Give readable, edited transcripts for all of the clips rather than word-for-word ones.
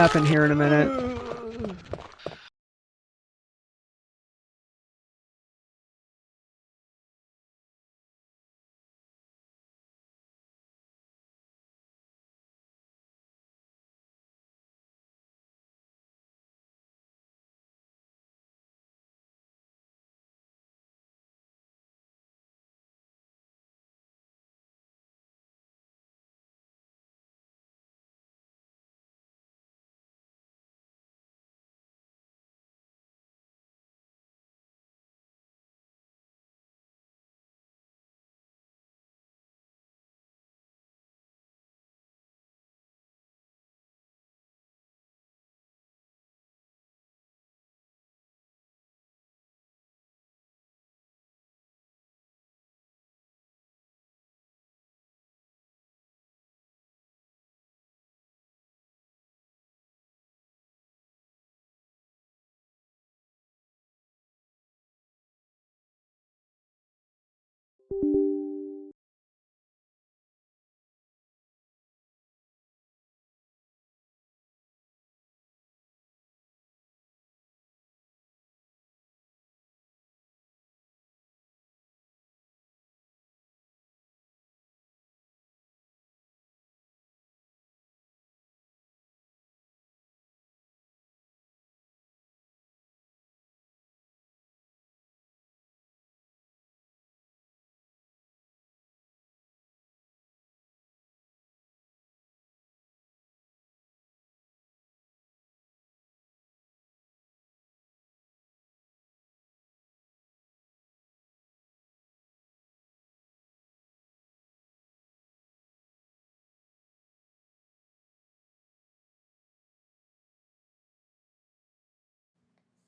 happen here in a minute.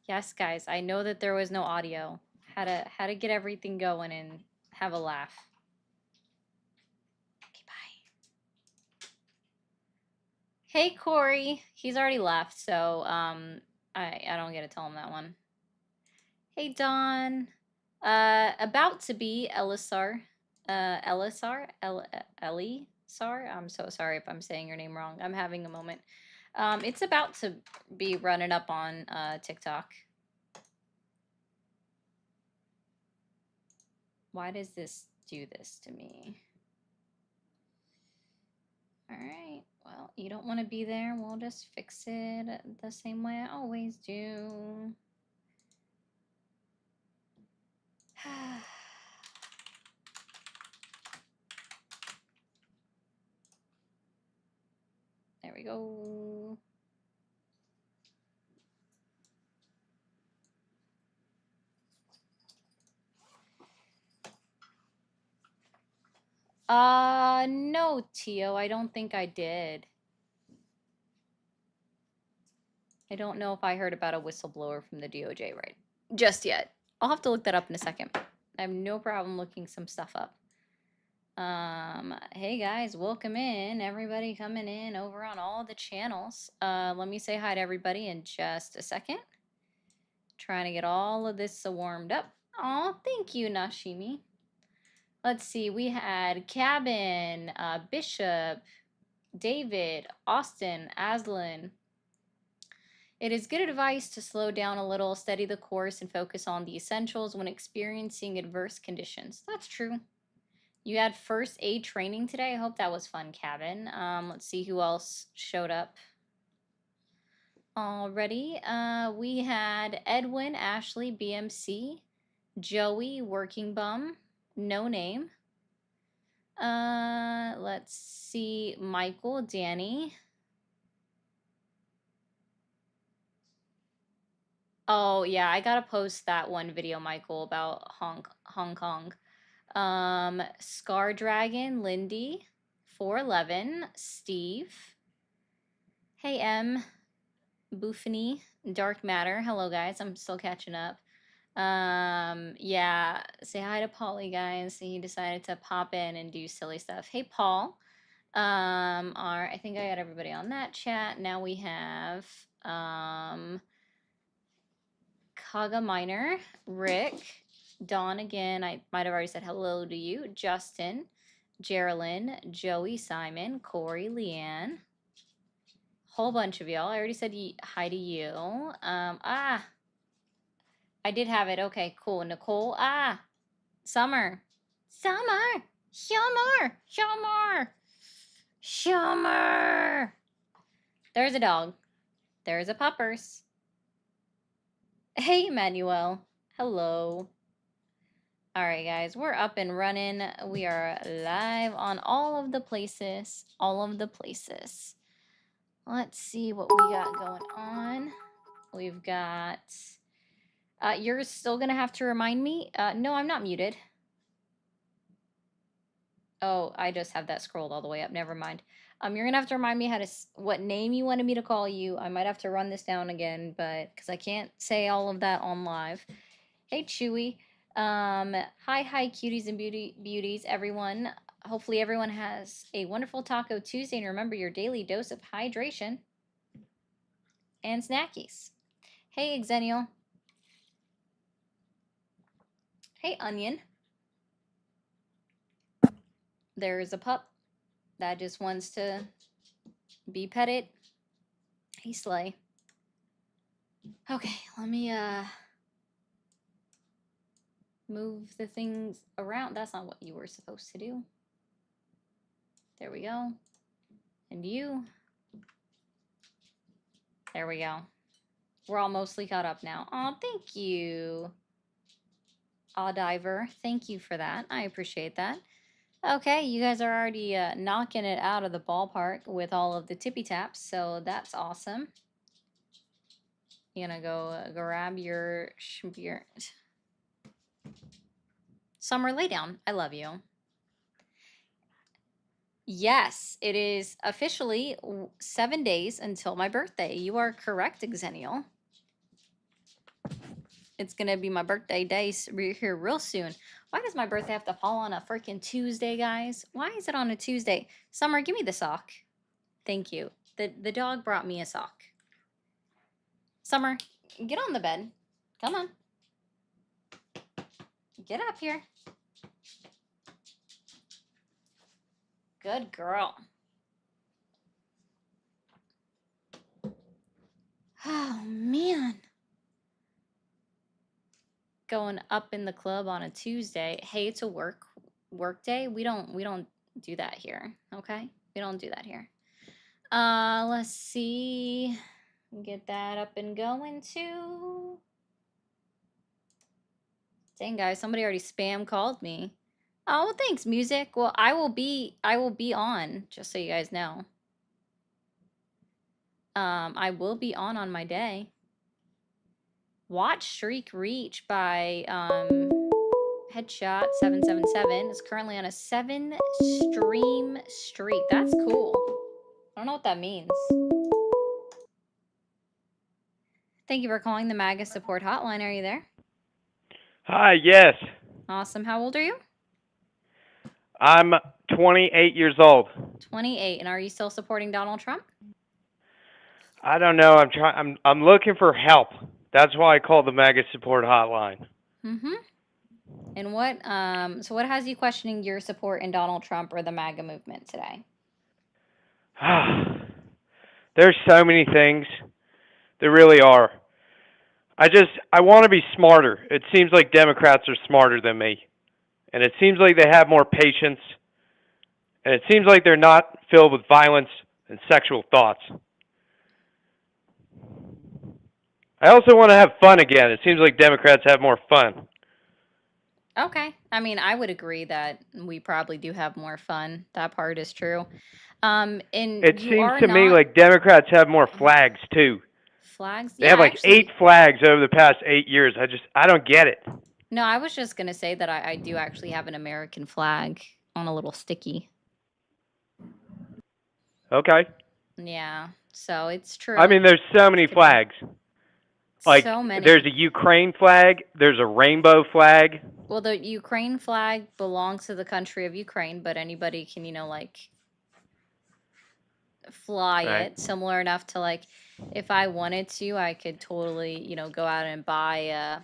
Yes, guys, I know that there was no audio. How to get everything going and have a laugh. Okay, bye. Hey, Corey. He's already left, so I don't get to tell him that one. Hey, Don. About to be Elisar. Elisar? I'm so sorry if I'm saying your name wrong. I'm having a moment. It's about to be running up on TikTok. Why does this do this to me? All right. Well, you don't want to be there. We'll just fix it the same way I always do. There we go. No, Tio, I don't think I did. I don't know if I heard about a whistleblower from the DOJ right just yet. I'll have to look that up in a second. I have no problem looking some stuff up. Hey guys, welcome in. Everybody coming in over on all the channels. Let me say hi to everybody in just a second. Trying to get all of this warmed up. Oh, thank you, Nashimi. Let's see, we had Cabin, Bishop, David, Austin, Aslan. It is good advice to slow down a little, steady the course, and focus on the essentials when experiencing adverse conditions. That's true. You had first aid training today. I hope that was fun, Cabin. Let's see who else showed up already. We had Edwin, Ashley, BMC, Joey, Working Bum, No Name. Let's see, Michael, Danny. Oh yeah, I gotta post that one video, Michael, about Hong Kong. Scar Dragon, Lindy, 411, Steve. Hey M, Boofany, Dark Matter. Hello guys, I'm still catching up. Yeah, say hi to Polly guys. He decided to pop in and do silly stuff. Hey Paul. I think I got everybody on that chat. Now we have Kaga Miner, Rick, Dawn again. I might have already said hello to you. Justin, Geraldine, Joey, Simon, Corey, Leanne, Whole bunch of y'all. I already said hi to you. I did have it. Okay, cool. Nicole. Summer. Summer. Summer. Summer. Summer. There's a dog. There's a puppers. Hey, Emmanuel. Hello. All right, guys, we're up and running. We are live on all of the places. All of the places. Let's see what we got going on. We've got... you're still going to have to remind me. No, I'm not muted. Oh, I just have that scrolled all the way up. Never mind. You're going to have to remind me what name you wanted me to call you. I might have to run this down again, but because I can't say all of that on live. Hey, Chewy. Hi, cuties and beauties, everyone. Hopefully everyone has a wonderful Taco Tuesday, and remember your daily dose of hydration and snackies. Hey, Xennial. Hey, Onion. There's a pup that just wants to be petted. Hey, Slay. Okay, let me move the things around. That's not what you were supposed to do. There we go. And you. There we go. We're all mostly caught up now. Oh, thank you. Diver, thank you for that. I appreciate that. Okay, you guys are already knocking it out of the ballpark with all of the tippy taps, so that's awesome. You're gonna go grab your spirit. Summer, lay down. I love you. Yes, it is officially 7 days until my birthday. You are correct, Xennial. It's gonna be my birthday day here real soon. Why does my birthday have to fall on a freaking Tuesday, guys? Why is it on a Tuesday? Summer, give me the sock. Thank you. The dog brought me a sock. Summer, get on the bed. Come on. Get up here. Good girl. Oh, man. Going up in the club on a Tuesday. Hey, it's a work day. We don't do that here, okay? We don't do that here. Let's see. Get that up and going too. Dang, guys, somebody already spam called me. Oh, well, thanks, music. Well, I will be on, just so you guys know. I will be on my day. Watch Streak Reach by Headshot 777 is currently on a 7-stream streak. That's cool. I don't know what that means. Thank you for calling the MAGA support hotline. Are you there? Hi, yes. Awesome. How old are you? I'm 28 years old. 28. And are you still supporting Donald Trump? I don't know. I'm looking for help. That's why I called the MAGA support hotline. Mm-hmm. And what so what has you questioning your support in Donald Trump or the MAGA movement today? There's so many things. There really are. I want to be smarter. It seems like Democrats are smarter than me. And it seems like they have more patience. And it seems like they're not filled with violence and sexual thoughts. I also want to have fun again. It seems like Democrats have more fun. Okay. I mean, I would agree that we probably do have more fun. That part is true. And It you seems are to me not like Democrats have more flags too. flags. They Yeah, have like actually, 8 flags over the past 8 years. I don't get it. no, I was just gonna say that I do actually have an American flag on a little sticky. Okay. Yeah, so it's I true. mean, there's so It's many good to flags. Like, so there's many. a Ukraine flag, there's a rainbow flag. Well, the Ukraine flag belongs to the country of Ukraine, but anybody can, like fly Right. it. Similar enough to like if I wanted to, I could totally, go out and buy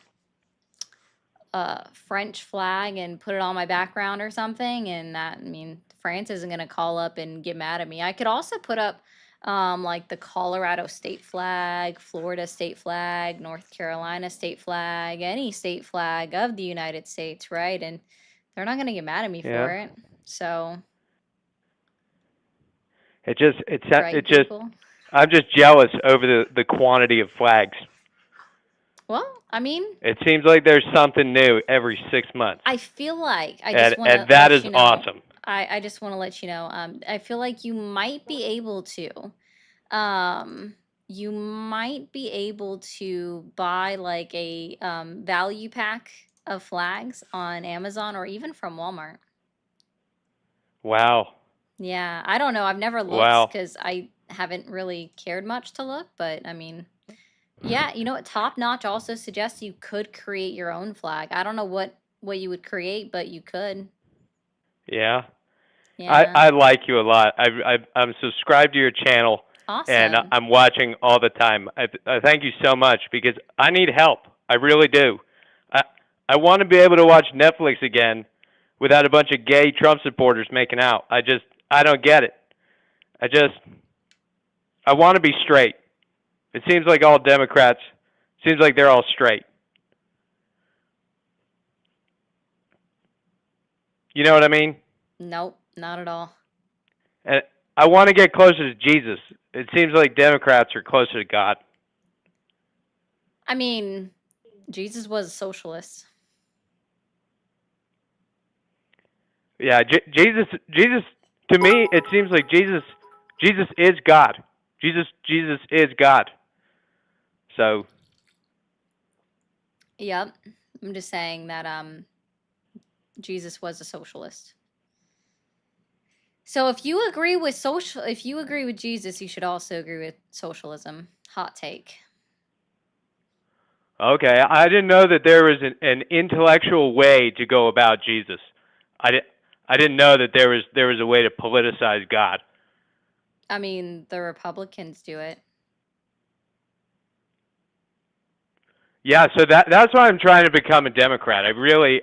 a French flag and put it on my background or something. And that, I mean, France isn't going to call up and get mad at me. I could also put up like the Colorado state flag, Florida state flag, North Carolina state flag, any state flag of the United States, right? And they're not gonna get mad at me Yeah. for it. So, It just right, it just Google? I'm just jealous over the quantity of flags. Well, I mean, It seems like there's something new every 6 months. I feel like I And just want to that let is you know. awesome. I just want to let you know. I feel like you might be able to. You might be able to buy like a value pack of flags on Amazon or even from Walmart. Wow. Yeah, I don't know. I've never looked Wow. because I haven't really cared much to look, but I mean, yeah, you know what? Top Notch also suggests you could create your own flag. I don't know what you would create, but you could. Yeah. Yeah. I like you a lot. I'm subscribed to your channel and Awesome. I'm watching all the time. I thank you so much because I need help. I really do. I I want to be able to watch Netflix again without a bunch of gay Trump supporters making out. I don't get it. I want to be straight. It seems like all Democrats seems like they're all straight. You know what I mean? Nope, not at all. And I want to get closer to Jesus. It seems like Democrats are closer to God. I mean, Jesus was a socialist. Yeah, Jesus to me it seems like Jesus is God. Jesus is God. So, Yep. I'm just saying that Jesus was a socialist. So if you agree with Jesus, you should also agree with socialism. Hot take. okay, I didn't know that there was an intellectual way to go about Jesus. I didn't know that there was a way to politicize God. I mean, the Republicans do it. Yeah, so that's why I'm trying to become a Democrat. I'm really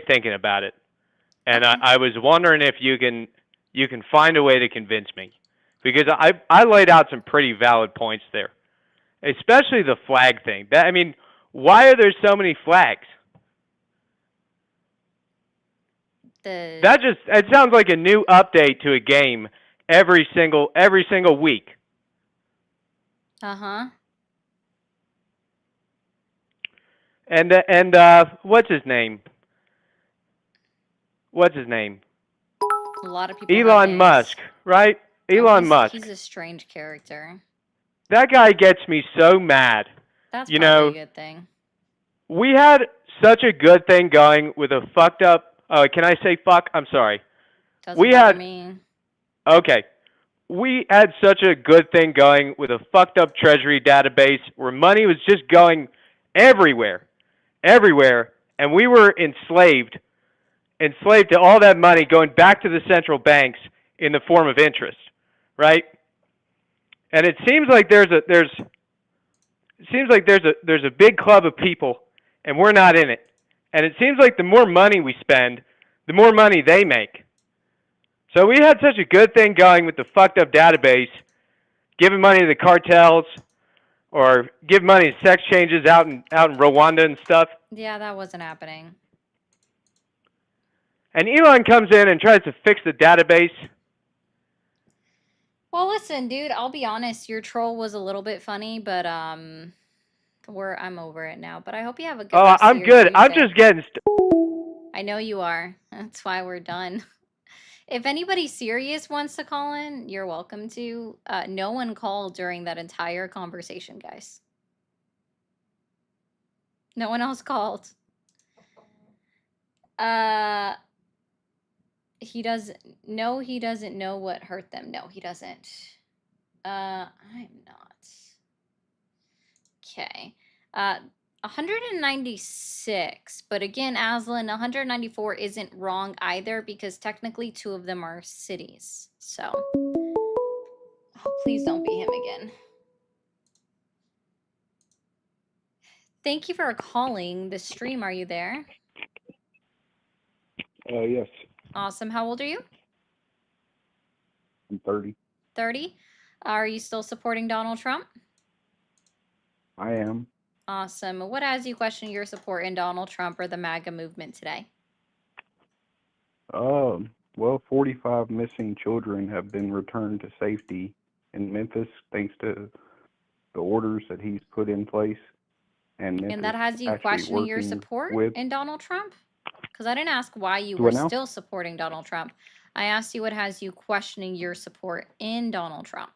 thinking about it. And Okay. I was wondering if you can find a way to convince me. Because I laid out some pretty valid points there. Especially the flag thing. I mean, why are there so many flags? It sounds like a new update to a game every single week. Uh-huh. And what's his name? What's his name? A lot of people have Elon names. Musk, right? Elon Musk. He's a strange character. That guy gets me so mad. That's You probably know, a good thing. we had such a good thing going with a fucked up. Can I say fuck? I'm sorry. Doesn't bother me. Okay. We had such a good thing going with a fucked up treasury database where money was just going everywhere, and we were enslaved to all that money going back to the central banks in the form of interest, right? And it seems like there's a big club of people, and we're not in it. And it seems like the more money we spend, the more money they make. So we had such a good thing going with the fucked up database, giving money to the cartels, or give money to sex changes out in Rwanda and stuff. Yeah, that wasn't happening. And Elon comes in and tries to fix the database. Well, listen, dude, I'll be honest, your troll was a little bit funny, but I'm over it now. But I hope you have a good rest I'm of your good. Tuesday. I'm just getting I know you are. That's why we're done. If anybody serious wants to call in, you're welcome to. No one called during that entire conversation, guys. No one else called. He doesn't know what hurt them. No, he doesn't. I'm not. Okay. 196, but again, Aslan, 194 isn't wrong either because technically two of them are cities. So, oh, please don't be him again. Thank you for calling the stream. Are you there? Yes. Awesome. How old are you? I'm 30. 30. Are you still supporting Donald Trump? I am. Awesome. What has you questioning your support in Donald Trump or the MAGA movement today? Well, 45 missing children have been returned to safety in Memphis thanks to the orders that he's put in place. And And Memphis that has you actually questioning your working support with. in Donald Trump? Because I didn't ask why you Do were what now? still supporting Donald Trump. I asked you what has you questioning your support in Donald Trump.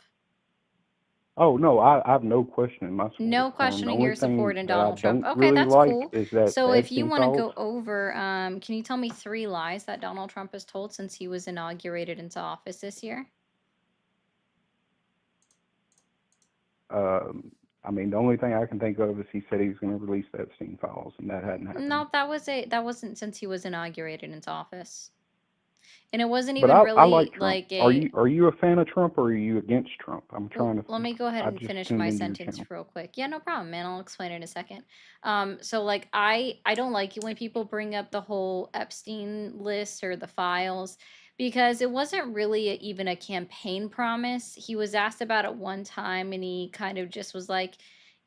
Oh, no, I have no question in my support No for him. The questioning only your support thing in that I Donald Trump. don't Okay, really that's like cool. is that So the if you Epstein want to files. go over, can you tell me 3 lies that Donald Trump has told since he was inaugurated into office this year? I mean, the only thing I can think of is he said he was going to release the Epstein files, and that hadn't happened. No, that wasn't since he was inaugurated into office. And it wasn't But even I really like Trump. like a. Are you a fan of Trump or are you against Trump? I'm Well, trying to. let me go ahead I and just finish tuned my into your sentence channel. real quick. Yeah, no problem, man. I'll explain in a second. So like I don't like it when people bring up the whole Epstein list or the files because it wasn't really even a campaign promise. He was asked about it one time and he kind of just was like,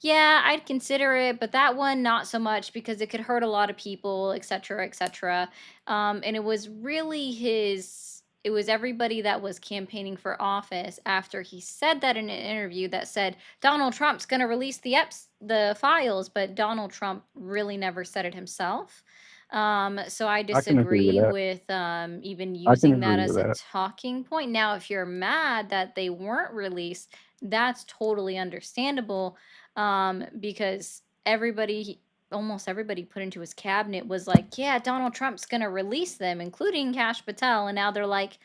"Yeah, I'd consider it, but that one not so much because it could hurt a lot of people, etc., etc." And it was really it was everybody that was campaigning for office after he said that in an interview that said Donald Trump's going to release the files, but Donald Trump really never said it himself. So I I can agree with disagree that. with even I can using that agree as with a that. talking point. Now, if you're mad that they weren't released, that's totally understandable because almost everybody put into his cabinet was like, yeah, Donald Trump's going to release them, including Kash Patel. And now they're like,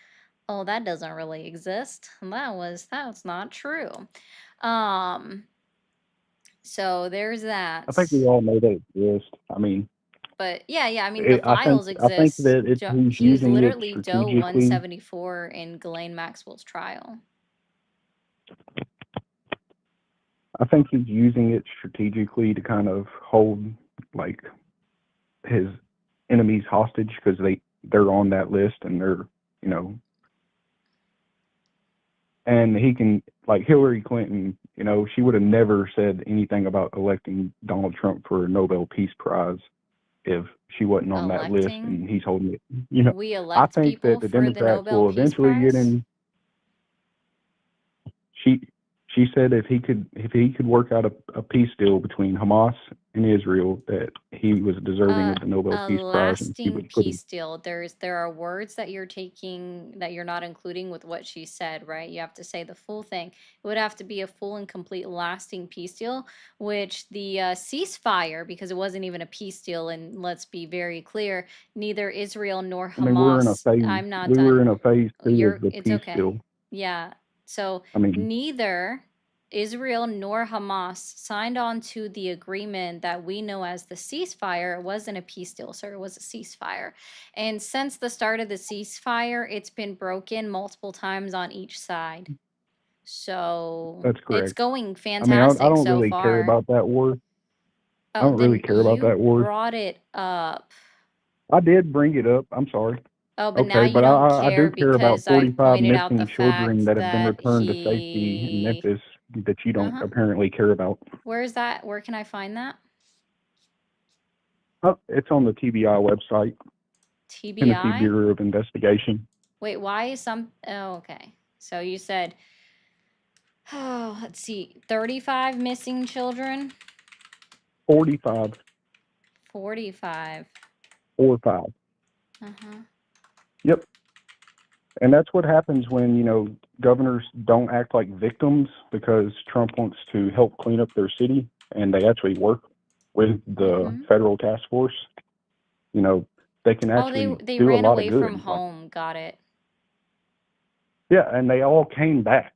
oh, that doesn't really exist. That's not true. So there's I that. think we all know that it exists. I mean, But yeah, I mean, the I think files exist. that he's He was using it literally Doe strategically. 174 in Ghislaine Maxwell's trial. I think he's using it strategically to kind of hold like his enemies hostage because they're on that list and they're and he can, like Hillary Clinton, she would have never said anything about electing Donald Trump for a Nobel Peace Prize if she wasn't on that list Electing? and he's holding it. We I elect think people that the for the Democrats Nobel will Peace eventually get Prize? in. She said if he could work out a peace deal between Hamas and Israel, that he was deserving of the Nobel A Peace Prize, and she lasting would put him. peace deal. There are words that you're taking that you're not including with what she said, right? You have to say the full thing. It would have to be a full and complete lasting peace deal, which the ceasefire, because it wasn't even a peace deal, and let's be very clear, neither Israel nor I mean, we're in a Hamas. phase. I'm not We were done. in a phase 2 of the It's peace okay. deal. Yeah. So I mean, neither Israel nor Hamas signed on to the agreement that we know as the ceasefire. It wasn't a peace deal, sir. It was a ceasefire. And since the start of the ceasefire, it's been broken multiple times on each side. So that's it's correct. going I mean, I fantastic don't so really care far. about that war. I Oh, don't really then care about you that war. brought it up. I did bring it up. I'm sorry. Oh, but now Okay, you but don't I care do care about because I've 45 pointed out the missing children fact that have been that returned to safety in Memphis that you don't apparently care about. Where's that? Where can I find that? Oh, it's on the TBI website, Tennessee TBI? Bureau of Investigation. Wait, why is oh, okay. So you said, oh, let's see, 35 missing children? 45. 45. 45. Uh-huh. Yep. And that's what happens when, governors don't act like victims because Trump wants to help clean up their city and they actually work with the federal task force. They can actually they do a ran lot away of good. from home. Got it. Yeah, and they all came back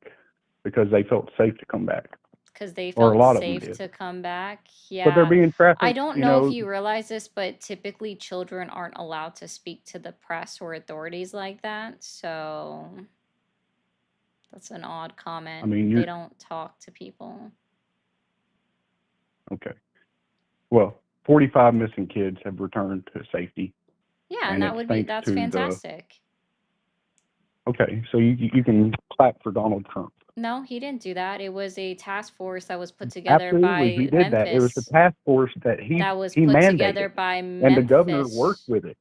because they felt safe to come back. Because they Or a felt lot of them safe did. to come back. But they're Yeah. being trafficked. I don't know if you realize this, but typically children aren't allowed to speak to the press or authorities like that. So that's an odd comment. I mean, they don't talk to people. Okay. Well, 45 missing kids have returned to safety. Yeah, and that's fantastic. Okay, so you can clap for Donald Trump. No, he didn't do that. It was a task force that was put together Absolutely, he by did that. It was the Memphis. task force that That was he put together mandated, by and the governor worked Memphis. with it.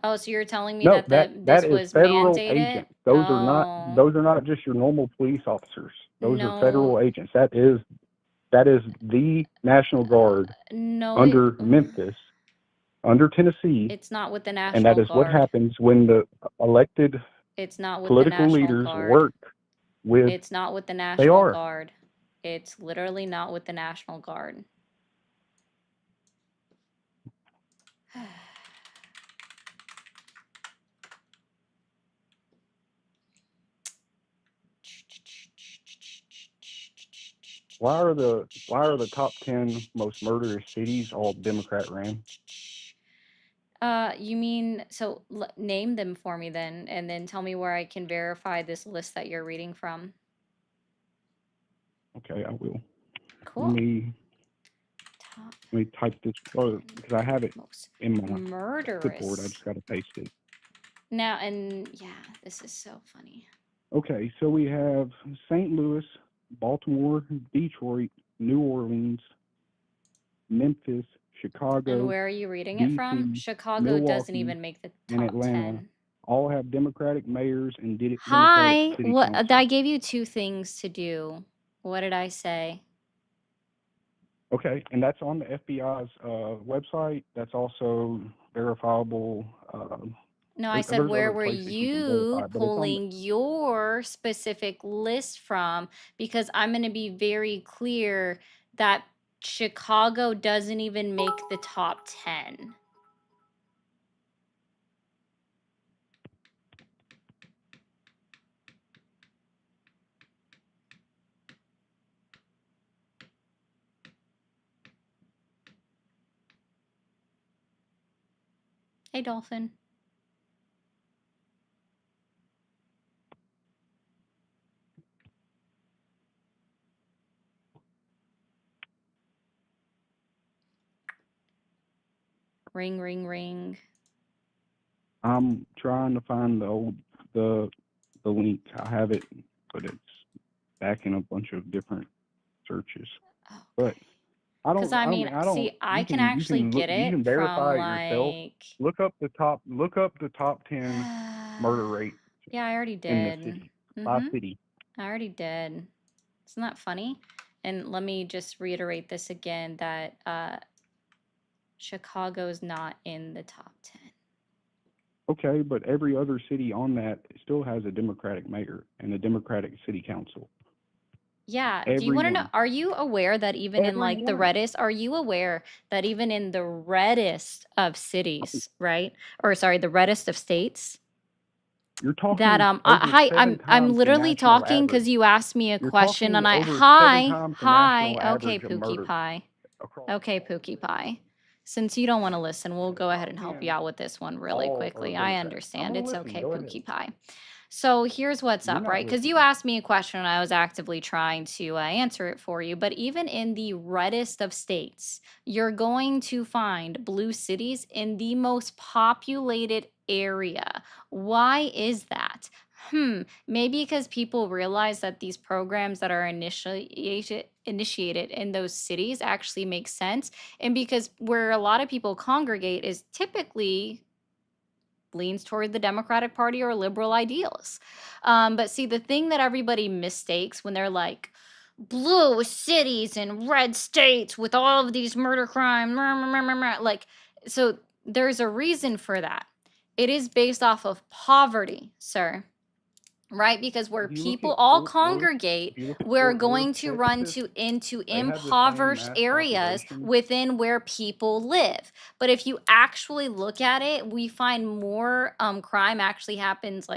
Oh, so you're telling me No, that that this is was federal mandated? agents. Oh, Those are not just your normal police officers. Those are no, federal agents. That is the National Guard no, under Memphis, under Tennessee, it's not with the and National that is what Guard. happens when the elected It's not with the political National leaders Guard. work with. It's not with the They National are. Guard. It's literally not with the National Guard. Why are the top 10 most murderous cities all Democrat ran? You mean, so name them for me then, and then tell me where I can verify this list that you're reading from. Okay, I will. Cool. Let me type this because I have it Most in my clipboard. I murderous. just got to paste it. Now, and yeah, this is so funny. Okay, so we have St. Louis, Baltimore, Detroit, New Orleans, Memphis, Chicago, And where are you reading it from? DC, Chicago doesn't Milwaukee, even make the and top Atlanta 10. all have Democratic mayors and Hi, Democratic city what? councils. I gave you 2 things to do. What did I say? Okay, and that's on the FBI's website. That's also verifiable. No, I said There's where other were places you can you verify, but it's on the, pulling your specific list from? Because I'm going to be very clear that Chicago doesn't even make the top 10. Hey, Dolphin. Ring, ring, ring. I'm trying to find the link. I have it, but it's back in a bunch of different searches. Okay. But I Because don't. I mean, see, I can actually get You it can verify from it yourself. like. Look up the top 10 murder rate Yeah, I already in the did. city by city. I already did. Isn't that funny? And let me just reiterate this again that Chicago's not in the top 10. Okay, but every other city on that still has a Democratic mayor and a Democratic city council. Yeah. Do you want to know? Are you aware that even in like the reddest, are you aware that even in the reddest of cities, right? Or sorry, the reddest of states, You're talking that hi, I'm literally talking because you asked me a question and I okay, Pookie Pie. Okay, Pookie Pie. Since you don't want to listen, we'll go ahead and help you out with this one really quickly. I understand. It's okay, Pookie Pie. So here's what's up, right? Because you asked me a question and I was actively trying to answer it for you. But even in the reddest of states, you're going to find blue cities in the most populated area. Why is that? Maybe because people realize that these programs that are initiated in those cities actually make sense. And because where a lot of people congregate is typically leans toward the Democratic Party or liberal ideals. But see, the thing that everybody mistakes when they're like, blue cities and red states with all of these murder crimes, like, so there's a reason for that. It is based off of poverty, sir. Right? Because where people all congregate, we're going to run into impoverished areas within where people live. But if you actually look at it, we find more crime actually happens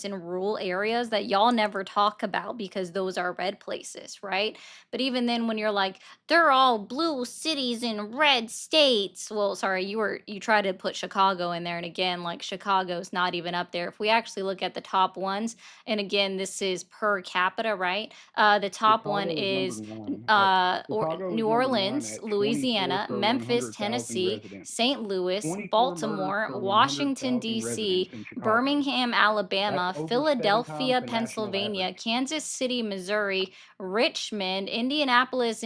in rural areas that y'all never talk about because those are red places, right? But even then, when you're like, they're all blue cities in red states. Well, sorry, you tried to put Chicago in there, and again, like Chicago's not even up there. If we actually look at the top ones, Orleans. And again, this is per capita, right? The top one Chicago is number 9. Chicago is New number 9 Orleans, at 24 Louisiana, per Memphis, 100,000 Tennessee, residents. St. Louis, 24 Baltimore, murders per Washington, 100,000 D.C., residents in Chicago. Birmingham, Alabama, That's over 7 Philadelphia, times the national Pennsylvania, average. Kansas City, Missouri, Richmond, Indianapolis,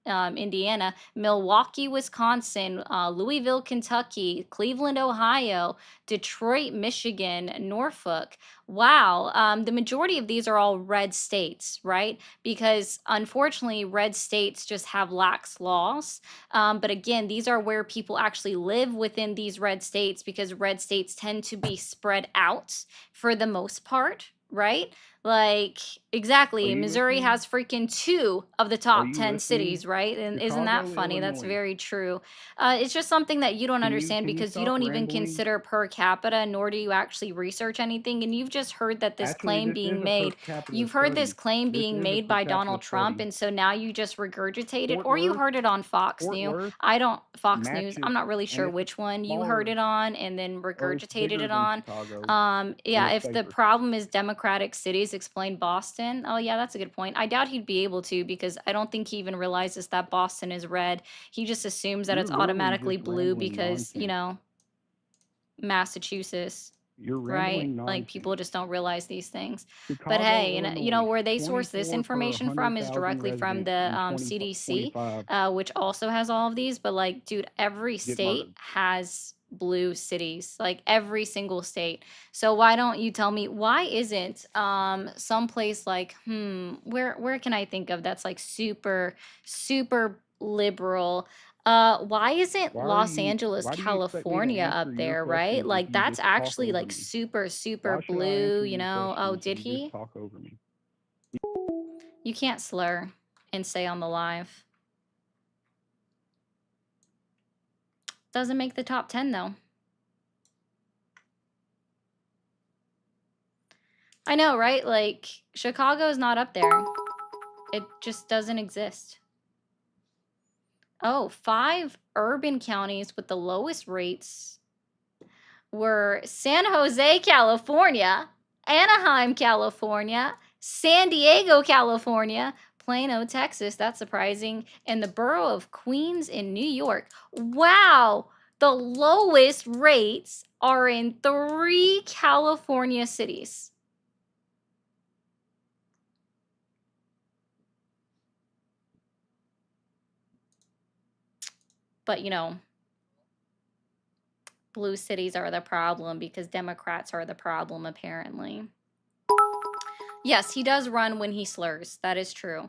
Indiana, Milwaukee, Wisconsin, Louisville, Kentucky, Cleveland, Ohio, Detroit, Michigan, Norfolk. Wow. The majority of these are all red states, right? Because unfortunately, red states just have lax laws. But again, these are where people actually live within these red states because red states tend to be spread out for the most part, right? Like, exactly. Missouri listening? has freaking 2 of the Are top you 10 listening? cities, right? And isn't that Chicago, funny? That's Illinois. very true. It's just something that you don't understand Can you because you stop don't even rambling? consider per capita, nor do you actually research anything. And you've just heard that this Actually, claim this being is a per made. capita You've heard this study. claim This being is a made per by capita Donald Trump, study. and so now you just regurgitate it, Fort or you Worth, heard it on Fox Fort News. Worth I don't Fox News. I'm matches, not really and sure it's which one you smaller heard it on and then or it's regurgitated bigger it than on. Chicago, Yeah, and it's if the safer. problem is Democratic cities, explain Boston. Oh, yeah, that's a good point. I doubt he'd be able to because I don't think he even realizes that Boston is red. He just assumes that You're it's literally automatically just blue rambling because, you nonsense. know, Massachusetts, You're right? rambling Like people nonsense. just don't realize these things. But Chicago, hey, and you know Illinois, where they source this 24 per information from is 100,000 directly from residents the in CDC, 2025 which also has all of these. But like, dude, every get state murdered. has blue cities, like every single state. So why don't you tell me why isn't someplace like where can I think of that's like super liberal? Why isn't Why are Los you? Angeles, Why do you expect me to California answer up your there, right? questions if Like you that's just talk actually over like me? super Why should I blue, answer you your know. Oh, questions did if you he? just talk over me? You can't slur and say on the live. Doesn't make the top 10 though. I know, right? Like Chicago's not up there. It just doesn't exist. Oh, 5 urban counties with the lowest rates were San Jose, California, Anaheim, California, San Diego, California, Plano, Texas. That's surprising. And the borough of Queens in New York. Wow. The lowest rates are in 3 California cities. But, you know, blue cities are the problem because Democrats are the problem, apparently. Yes, he does run when he slurs. That is true.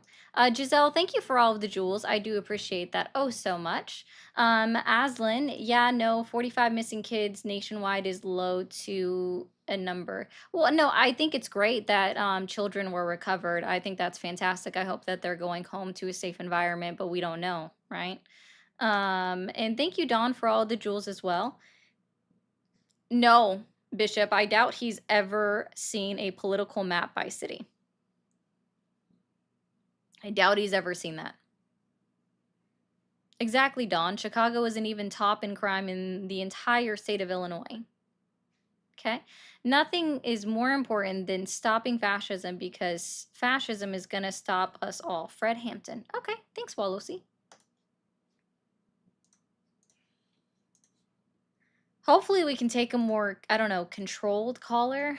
Giselle, thank you for all of the jewels. I do appreciate that oh so much. Aslan, yeah, no, 45 missing kids nationwide is low to a number. Well, no, I think it's great that children were recovered. I think that's fantastic. I hope that they're going home to a safe environment, but we don't know, right? And thank you, Dawn, for all the jewels as well. No, Bishop, I doubt he's ever seen a political map by city. I doubt he's ever seen that. Exactly, Dawn. Chicago isn't even top in crime in the entire state of Illinois. Okay? Nothing is more important than stopping fascism because fascism is going to stop us all. Fred Hampton. Okay, thanks, Walosi. Hopefully we can take a more, I don't know, controlled caller.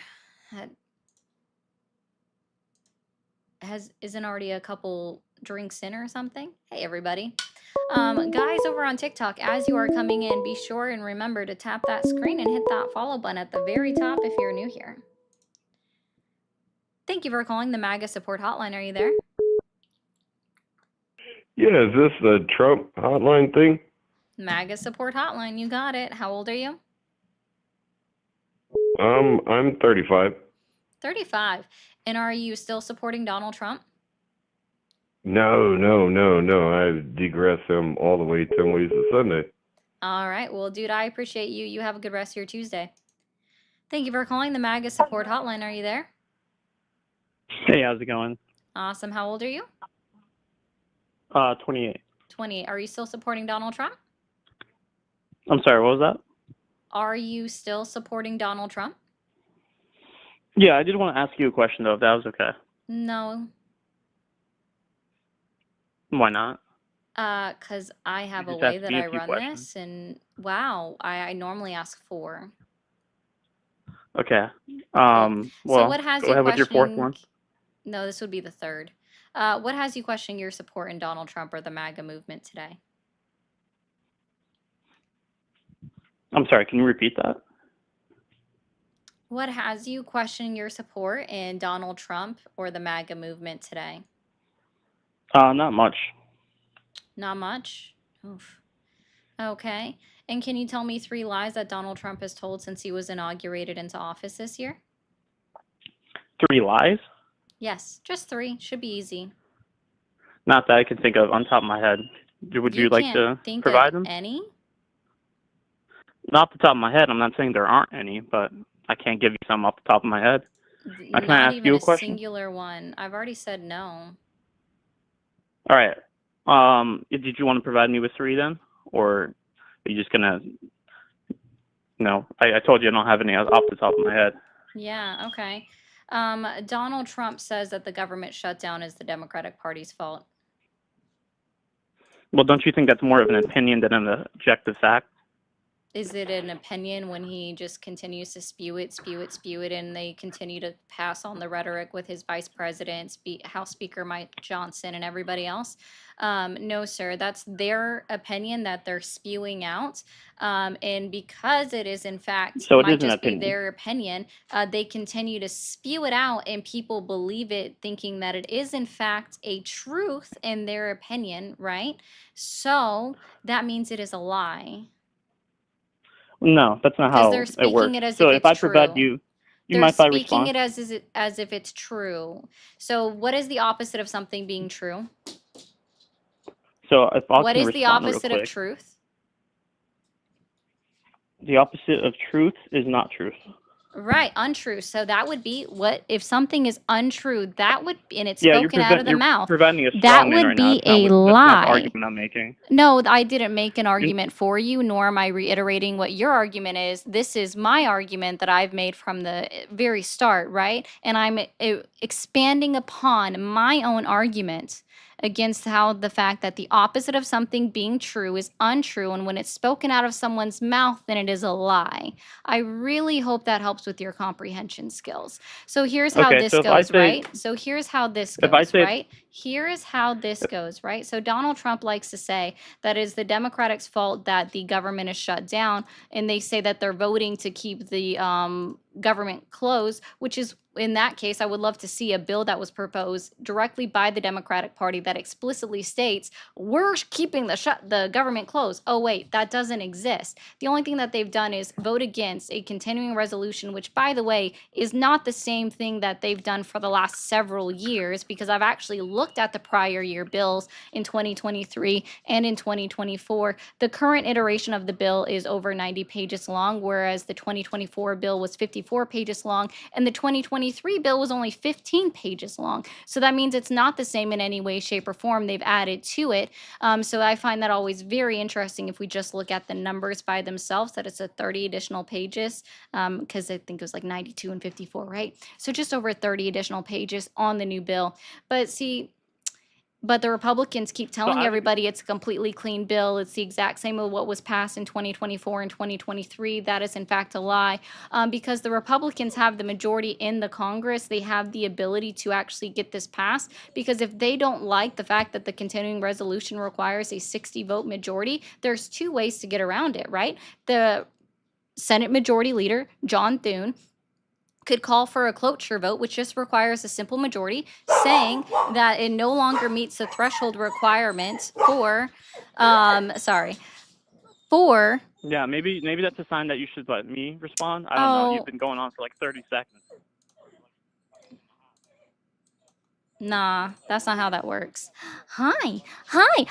Isn't already a couple drinks in or something. Hey, everybody. Guys over on TikTok, as you are coming in, be sure and remember to tap that screen and hit that follow button at the very top if you're new here. Thank you for calling the MAGA support hotline. Are you there? Yeah, is this the Trump hotline thing? MAGA support hotline, you got it. How old are you? I'm 35. 35. And are you still supporting Donald Trump? No. I digress him all the way 10 ways to Sunday. All right. Well, dude, I appreciate you. You have a good rest of your Tuesday. Thank you for calling the MAGA support hotline. Are you there? Hey, how's it going? Awesome. How old are you? 28. 28. Are you still supporting Donald Trump? I'm sorry, what was that? Are you still supporting Donald Trump? Yeah, I did want to ask you a question though, if that was okay. No, Why not? cause I have a just way asked that me a I few run questions. this, and wow, I normally ask 4. Okay. Cool. So Well, what has go you ahead with your fourth questioning? one. No, this would be the 3rd. What has you questioning your support in Donald Trump or the MAGA movement today? I'm sorry, can you repeat that? What has you questioning your support in Donald Trump or the MAGA movement today? Not much. Not much. Oof. Okay. And can you tell me 3 lies that Donald Trump has told since he was inaugurated into office this year? 3 lies? Yes, just 3. Should be easy. Not that I can think of on top of my head. Would You you like can't to think of provide them? any? Not off the top of my head. I'm not saying there aren't any, but I can't give you some off the top of my head. Can I Not ask even you a a question? singular one. I've already said no. All right. Did you want to provide me with 3 then, or are you just gonna? No, I told you I don't have any off the top of my head. Yeah, okay. Donald Trump says that the government shutdown is the Democratic Party's fault. Well, don't you think that's more of an opinion than an objective fact? Is it an opinion when he just continues to spew it, and they continue to pass on the rhetoric with his vice president, House Speaker Mike Johnson, and everybody else? No, sir, that's their opinion that they're spewing out. And because it is, in fact, So it might is an just be opinion. their opinion, they continue to spew it out, and people believe it, thinking that it is, in fact, a truth in their opinion, right? So that means it is a lie. No, that's not Because how they're it speaking works. it as So if if it's I provide true. you, you They're mind if I speaking respond? it as if it's true. So what is the opposite of something being true? So if I What can is the respond real opposite of quick. truth? The opposite of truth is not truth. Right, untrue. So that would be what if something is untrue, that would and it's Yeah, spoken out of the you're mouth. providing a That straw man would right now. be a That's not the lie. argument I'm making. No, I didn't make an You- argument for you, nor am I reiterating what your argument is. This is my argument that I've made from the very start, right? And I'm expanding upon my own argument against how the fact that the opposite of something being true is untrue, and when it's spoken out of someone's mouth, then it is a lie. I really hope that helps with your comprehension skills. So here's how Okay, this so if I goes, say right? So here's how this if I goes, say right? Here is how this goes, right? So Donald Trump likes to say that it is the Democrats' fault that the government is shut down, and they say that they're voting to keep the government closed, which is in that case, I would love to see a bill that was proposed directly by the Democratic Party that explicitly states we're keeping the government closed. Oh wait, that doesn't exist. The only thing that they've done is vote against a continuing resolution, which, by the way, is not the same thing that they've done for the last several years, because I've actually looked at the prior year bills in 2023 and in 2024. The current iteration of the bill is over 90 pages long, whereas the 2024 bill was 54 pages long, and the 2023 bill was only 15 pages long. So that means it's not the same in any way, shape, or form. They've added to it. So I find that always very interesting if we just look at the numbers by themselves, that it's a 30 additional pages, because I think it was like 92 and 54, right? So just over 30 additional pages on the new bill. But see, but the Republicans keep telling I would- everybody it's a completely clean bill. It's the exact same of what was passed in 2024 and 2023. That is, in fact, a lie, because the Republicans have the majority in the Congress. They have the ability to actually get this passed, because if they don't like the fact that the continuing resolution requires a 60-vote majority, there's 2 ways to get around it, right? The Senate Majority Leader, John Thune, could call for a cloture vote, which just requires a simple majority, saying that it no longer meets the threshold requirement for, for, Yeah, maybe that's a sign that you should let me respond. I don't know. You've oh, been going on for like 30 seconds. Nah, that's not how that works. Hi,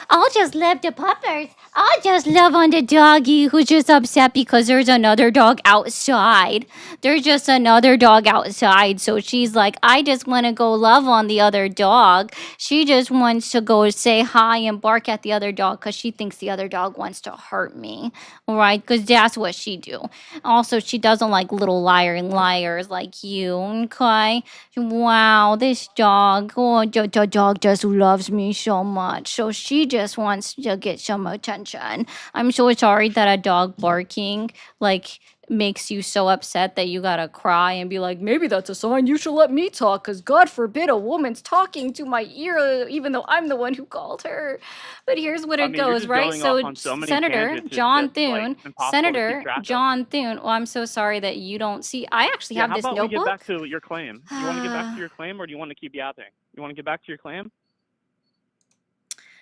I'll just love the puppers. I'll just love on the doggy who's just upset because there's another dog outside. There's just another dog outside. So she's like, I just want to go love on the other dog. She just wants to go say hi and bark at the other dog because she thinks the other dog wants to hurt me. Right? Because that's what she do. Also, she doesn't like little liars like you. Okay? Wow, this dog, oh, the dog just loves me so much. So she just wants to get some attention. I'm so sorry that a dog barking like makes you so upset that you gotta cry and be like, maybe that's a sign you should let me talk, because God forbid a woman's talking to my ear, even though I'm the one who called her. But here's what I it mean, you're goes, just right? going off So on so many Senator tangents. It's John just like Thune, impossible to keep Senator track of. John Thune. Well, I'm so sorry that you don't see. I actually Yeah, have how this about we get notebook. back to your claim? You want to get back to your claim, or do you want to keep yapping? You want to get back to your claim?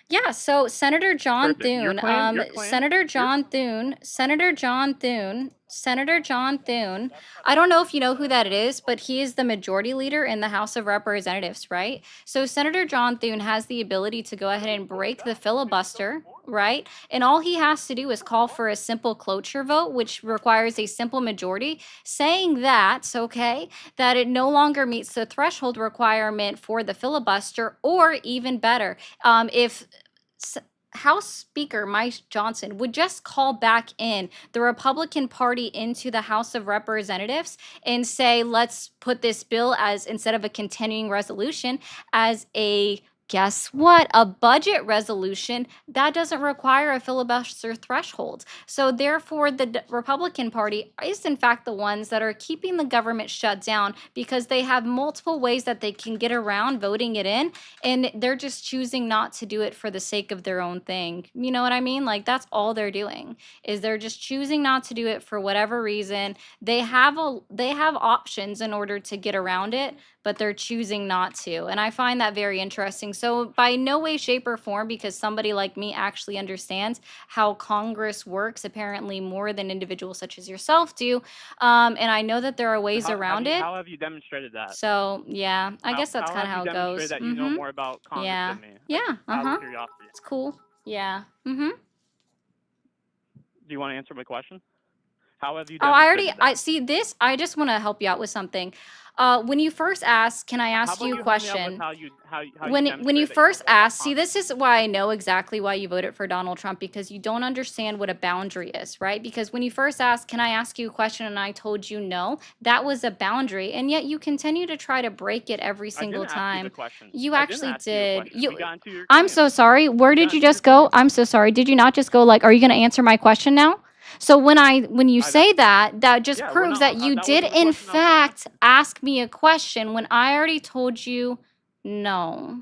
Yeah, so Senator John Perfect. Your Thune, claim, Senator John Thune, Senator John Thune, Senator John Thune. I don't know if you know who that is, but he is the majority leader in the House of Representatives, right? So Senator John Thune has the ability to go ahead and break the filibuster, right? And all he has to do is call for a simple cloture vote, which requires a simple majority, saying that, okay, that it no longer meets the threshold requirement for the filibuster, or even better, if House Speaker Mike Johnson would just call back in the Republican Party into the House of Representatives and say, let's put this bill as, instead of a continuing resolution, as a, guess what, a budget resolution that doesn't require a filibuster threshold. So therefore, the Republican Party is in fact the ones that are keeping the government shut down, because they have multiple ways that they can get around voting it in, and they're just choosing not to do it for the sake of their own thing. You know what I mean? Like, that's all they're doing, is they're just choosing not to do it for whatever reason. They have options in order to get around it, but they're choosing not to. And I find that very interesting. So by no way, shape, or form, because somebody like me actually understands how Congress works, apparently more than individuals such as yourself do. And I know that there are ways around it. How have you demonstrated that? So yeah, I guess that's kind of how it How have you goes. demonstrated that you know more about Congress Yeah. than me? Yeah. Out of curiosity. It's cool. Yeah. Do you want to answer my question? How have you Oh, demonstrated that? I see this. I just want to help you out with something. When you first asked, can I How ask about you a help me out with question? how you When you demonstrate that you know first more about asked, see, this is why I know exactly why you voted for Donald Trump, because you don't understand what a boundary is, right? Because when you first asked, can I ask you a question, and I told you no, that was a boundary, and yet you continue to try to break it every single time. You actually did. I'm so sorry. Where did you just go? I'm so sorry. Did you not just go like, are you going to answer my question now? So when you say that, that just proves that you did in fact ask me a question when I already told you no.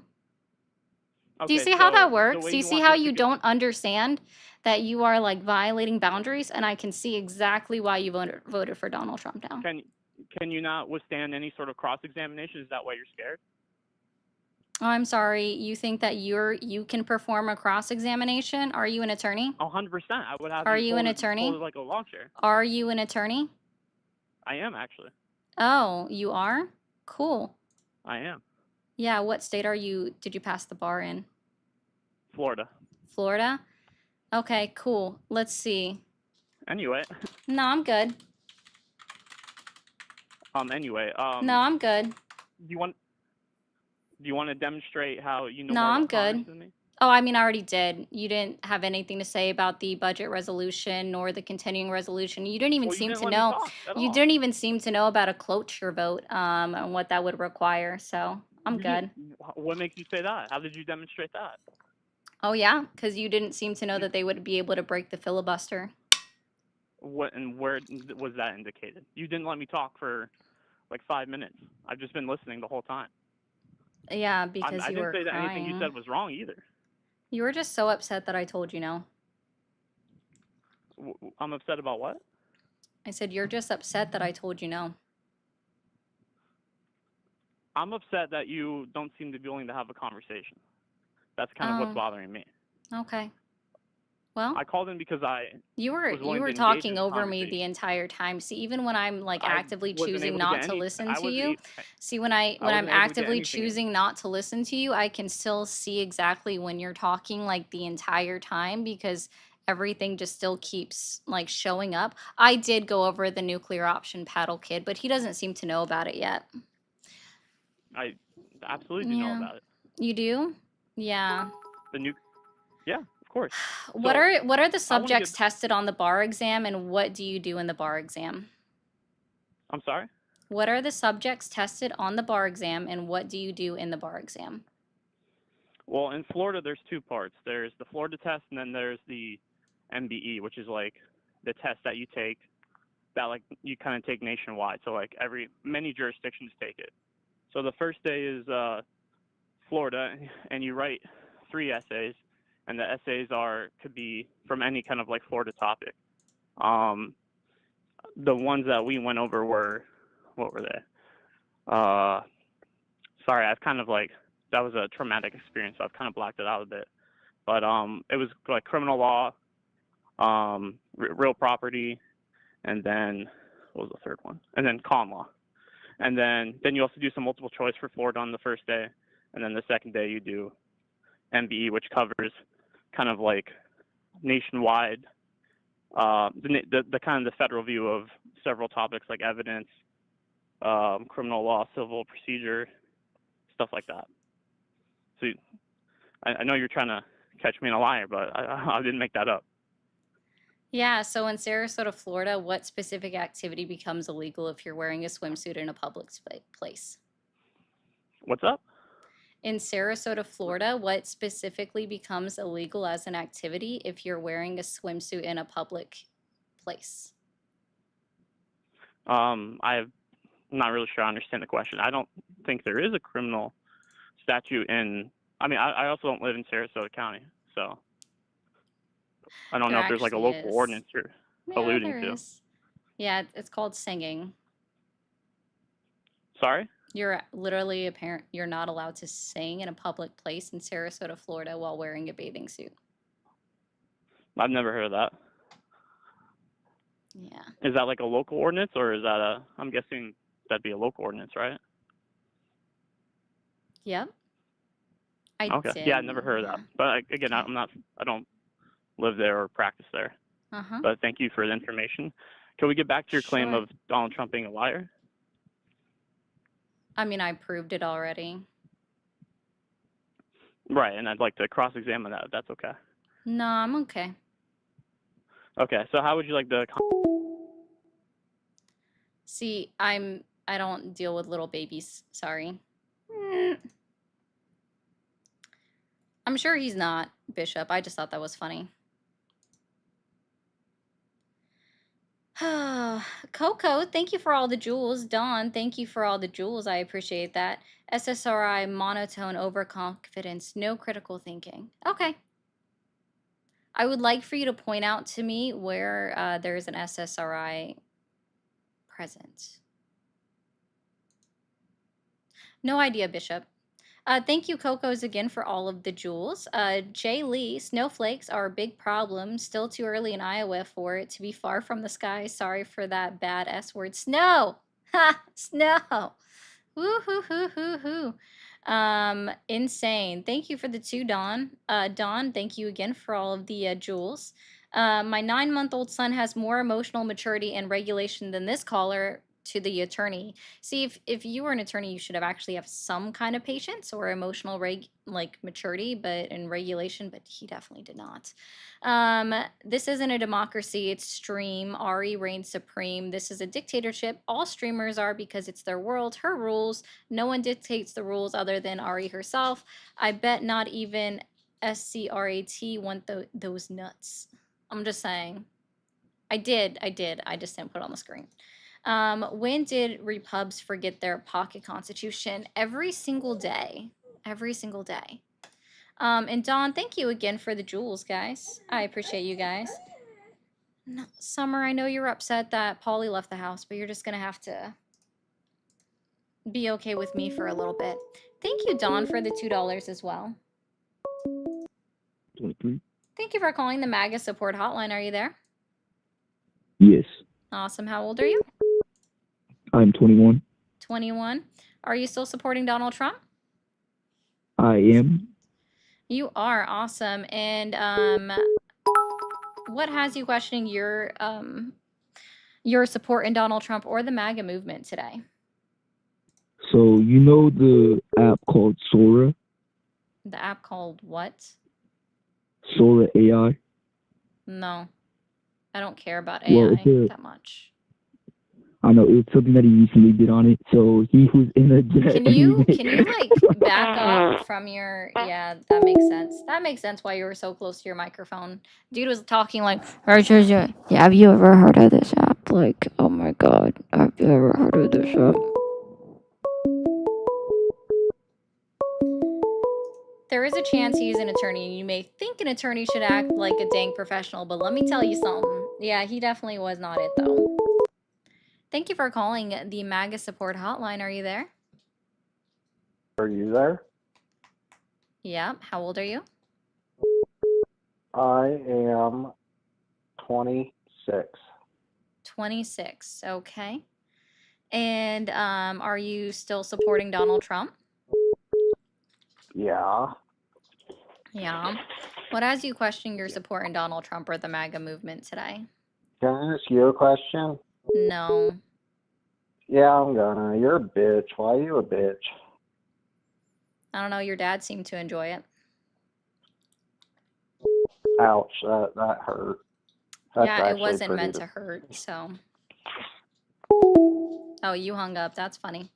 Do you see how that works? Do you see how you don't understand that you are like violating boundaries? And I can see exactly why you voted for Donald Trump now. Can you not withstand any sort of cross-examination? Is that why you're scared? Oh, I'm sorry. You think that you can perform a cross-examination? Are you an attorney? 100%. I would have. Are you an attorney? Like a lawn chair. Are you an attorney? I am actually. Oh, you are? Cool. I am. Yeah, what state did you pass the bar in? Florida. Florida? Okay, cool. Let's see. Anyway. No, I'm good. Anyway. No, I'm good. Do you want to demonstrate how you know No, more I'm about good. Congress than me? Oh, I mean, I already did. You didn't have anything to say about the budget resolution nor the continuing resolution. You didn't even seem to know. You didn't even seem to know about a cloture vote, and what that would require. So I'm good. What makes you say that? How did you demonstrate that? Oh yeah, because you didn't seem to know that they would be able to break the filibuster. What and where was that indicated? You didn't let me talk for like 5 minutes. I've just been listening the whole time. Yeah, because I you were didn't say that crying. anything you said was wrong either. You were just so upset that I told you no. I'm upset about what? I said you're just upset that I told you no. I'm upset that you don't seem to be willing to have a conversation. That's kind of what's bothering me. Okay. Well, I called in because I you were was willing to engage in talking the over me the conversation. entire time. See, even when I'm like I actively wasn't choosing able to get not to any. listen I to was. you, see when I I'm wasn't able to get actively anything in. choosing not to listen to you, I can still see exactly when you're talking like the entire time because everything just still keeps like showing up. I did go over the nuclear option paddle kid, but he doesn't seem to know about it yet. I absolutely do know Yeah. about it. You do? Yeah. The new. Yeah, of course. What So are the I want to subjects get. tested on the bar exam and what do you do in the bar exam? I'm sorry. What are the subjects tested on the bar exam and what do you do in the bar exam? Well, in Florida, there's two parts. There's the Florida test, and then there's the MBE, which is like the test that you take, that like you kind of take nationwide. So like many jurisdictions take it. So the first day is Florida, and you write 3 essays, and the essays could be from any kind of like Florida topic. The ones that we went over were, what were they? Sorry, I've kind of like, that was a traumatic experience, so I've kind of blacked it out a bit. But it was like criminal law, real property, and then what was the third one? And then con law. And then you also do some multiple choice for Florida on the first day, and then the second day you do MBE, which covers kind of like nationwide, the kind of the federal view of several topics like evidence, criminal law, civil procedure, stuff like that. So I know you're trying to catch me in a liar, but I didn't make that up. Yeah, so in Sarasota, Florida, what specific activity becomes illegal if you're wearing a swimsuit in a public place? What's up? In Sarasota, Florida, what specifically becomes illegal as an activity if you're wearing a swimsuit in a public place? I'm not really sure I understand the question. I don't think there is a criminal statute in. I mean, I also don't live in Sarasota County, so I don't know if there's like a actually local is. ordinance you're Yeah, alluding there to. is. Yeah, it's called singing. Sorry? You're literally you're not allowed to sing in a public place in Sarasota, Florida while wearing a bathing suit. I've never heard of that. Yeah. Is that like a local ordinance, or is that I'm guessing that'd be a local ordinance, right? Yep. I Okay. did. Yeah, I never heard of that. But again, Okay. I don't live there or practice there. Uh-huh. But thank you for the information. Can we get back to your claim Sure. of Donald Trump being a liar? I mean, I proved it already. Right, and I'd like to cross-examine that if that's okay. No, I'm okay. Okay, so how would you like to... See, I don't deal with little babies. Sorry. I'm sure he's not, Bishop. I just thought that was funny. Coco, thank you for all the jewels. Dawn, thank you for all the jewels. I appreciate that. SSRI, monotone, overconfidence, no critical thinking. Okay. I would like for you to point out to me where there is an SSRI present. No idea, Bishop. Thank you, Cocos, again for all of the jewels. Jay Lee, snowflakes are a big problem. Still too early in Iowa for it to be far from the sky. Sorry for that bad S word. Snow! Ha! Snow! Woo hoo hoo hoo hoo. Insane. Thank you for the 2, Dawn. Dawn, thank you again for all of the jewels. My 9-month-old son has more emotional maturity and regulation than this caller to the attorney. See, if you were an attorney, you should actually have some kind of patience or emotional maturity, but in regulation, but he definitely did not. This isn't a democracy, it's stream. Ari reigns supreme. This is a dictatorship. All streamers are because it's their world, her rules. No one dictates the rules other than Ari herself. I bet not even SCRAT want those nuts. I'm just saying. I did. I just didn't put it on the screen. When did repubs forget their pocket constitution? Every single day. Every single day. And Dawn, thank you again for the jewels, guys. I appreciate you guys. No, Summer, I know you're upset that Polly left the house, but you're just gonna have to be okay with me for a little bit. Thank you, Dawn, for the $2 as well. Thank you for calling the MAGA support hotline. Are you there? Yes, Awesome. How old are you? I'm 21. 21. Are you still supporting Donald Trump? I am. You are. Awesome. And what has you questioning your support in Donald Trump or the MAGA movement today? So, you know the app called Sora? The app called what? Sora AI? No. I don't care about Well, AI it's that much. I know it's something that he recently did on it. So he was in a jet. Can and he you made- like back up from your yeah, that makes sense. That makes sense why you were so close to your microphone. Dude was talking like yeah, have you ever heard of this app? Like, oh my god, have you ever heard of this app? There is a chance he's an attorney, and you may think an attorney should act like a dang professional, but let me tell you something. Yeah, he definitely was not it though. Thank you for calling the MAGA support hotline. Are you there? Are you there? Yeah. How old are you? I am 26. 26. Okay. And are you still supporting Donald Trump? Yeah. Yeah. What has you questioning your support in Donald Trump or the MAGA movement today? Can I ask you a question? No. Yeah, I'm gonna. You're a bitch. Why are you a bitch? I don't know. Your dad seemed to enjoy it. Ouch, that hurt. That's Yeah, it actually wasn't pretty meant to hurt, so. Oh, you hung up. That's funny.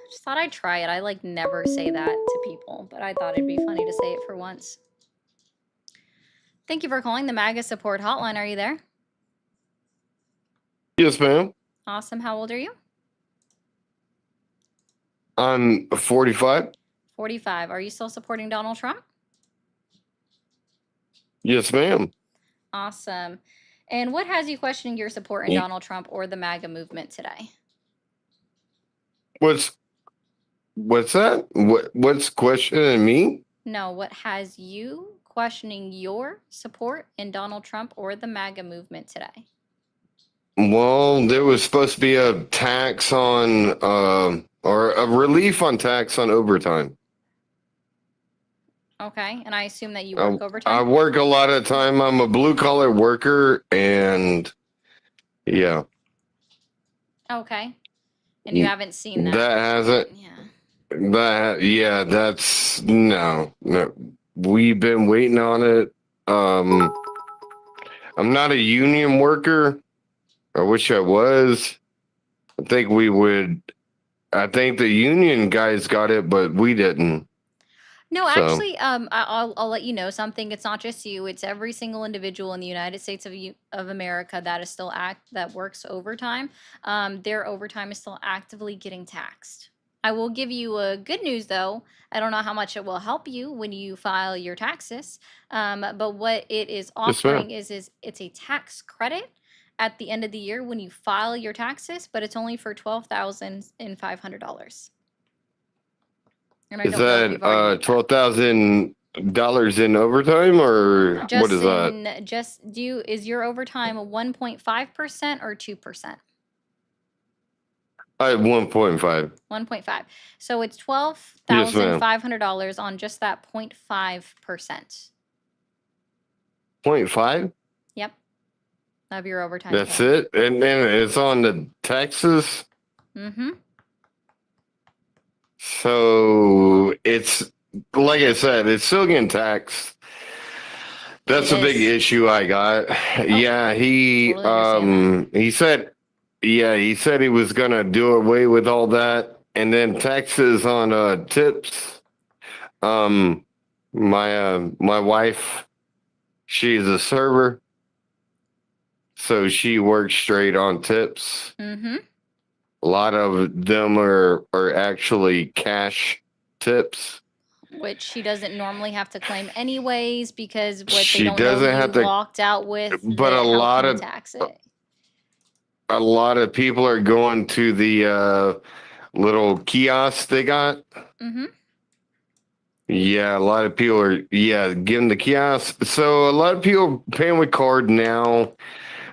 Just thought I'd try it. I like never say that to people, but I thought it'd be funny to say it for once. Thank you for calling the MAGA support hotline. Are you there? Yes, ma'am. Awesome. How old are you? I'm 45. 45. Are you still supporting Donald Trump? Yes, ma'am. Awesome. And what has you questioning your support in Ye- Donald Trump or the MAGA movement today? What's that? What's questioning me? No, what has you questioning your support in Donald Trump or the MAGA movement today? Well, there was supposed to be a tax on or a relief on tax on overtime. Okay, and I assume that you I, work I overtime? work a lot of time. I'm a blue collar worker, and yeah, Okay. And you haven't seen that? that hasn't. Yeah. That's no. We've been waiting on it. I'm not a union worker. I wish I was. I think we would. I think the union guys got it, but we didn't. No, So- actually, I'll let you know something. It's not just you; it's every single individual in the United States of America that is still that works overtime. Their overtime is still actively getting taxed. I will give you a good news though. I don't know how much it will help you when you file your taxes. But what it is Yes, ma'am. offering is it's a tax credit at the end of the year when you file your taxes, but it's only for $12,500. And I Is don't know if you've already that made that. $12,000 in overtime, or what is that? Is your overtime a 1.5% or 2%? I have 1.5. 1.5. So it's Yes, ma'am. $12,500 on just that 0.5%. 0.5? Yep. Of your overtime. That's it? And then it's on the taxes? Mm-hmm. So it's, like I said, it's still getting taxed. That's It a big is. issue I got. Yeah, he totally understand he said he was gonna do away with all that, and then taxes on tips. My wife, she's a server, so she works straight on tips. Mm-hmm. A lot of them are actually cash tips. Which she doesn't normally have to claim anyways because what She they don't doesn't know you have to- walked out with but that a helped lot you of- tax it. A lot of people are going to the little kiosk they got. Mm-hmm. Yeah, a lot of people are getting the kiosk. So a lot of people paying with card now.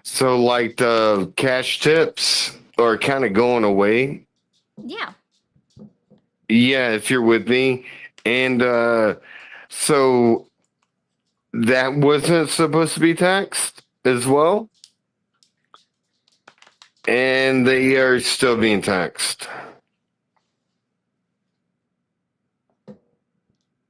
So like the cash tips are kind of going away. Yeah. Yeah, if you're with me. And so that wasn't supposed to be taxed as well. And they are still being taxed.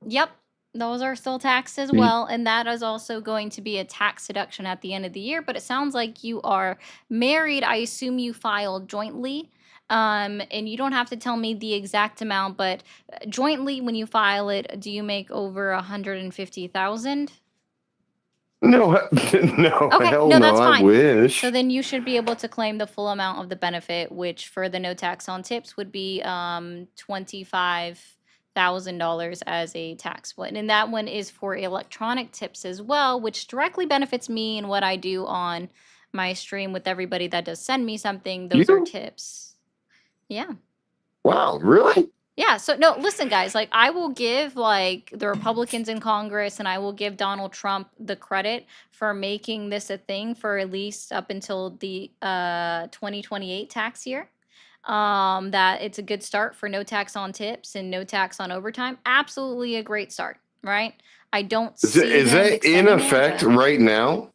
Yep. Those are still taxed as Ye- well. And that is also going to be a tax deduction at the end of the year. But it sounds like you are married. I assume you filed jointly. And you don't have to tell me the exact amount, but jointly, when you file it, do you make over 150,000? No, no, Okay, hell no, no, that's I fine. wish. So then you should be able to claim the full amount of the benefit, which for the no tax on tips would be $25,000 as a tax one. And that one is for electronic tips as well, which directly benefits me and what I do on my stream with everybody that does send me something. Those are You? tips. Yeah. Wow, really? Yeah, so no, listen, guys, like I will give like the Republicans in Congress and I will give Donald Trump the credit for making this a thing for at least up until the 2028 tax year. That it's a good start for no tax on tips and no tax on overtime. Absolutely a great start, right? I don't see Is him that in extending effect it, right now?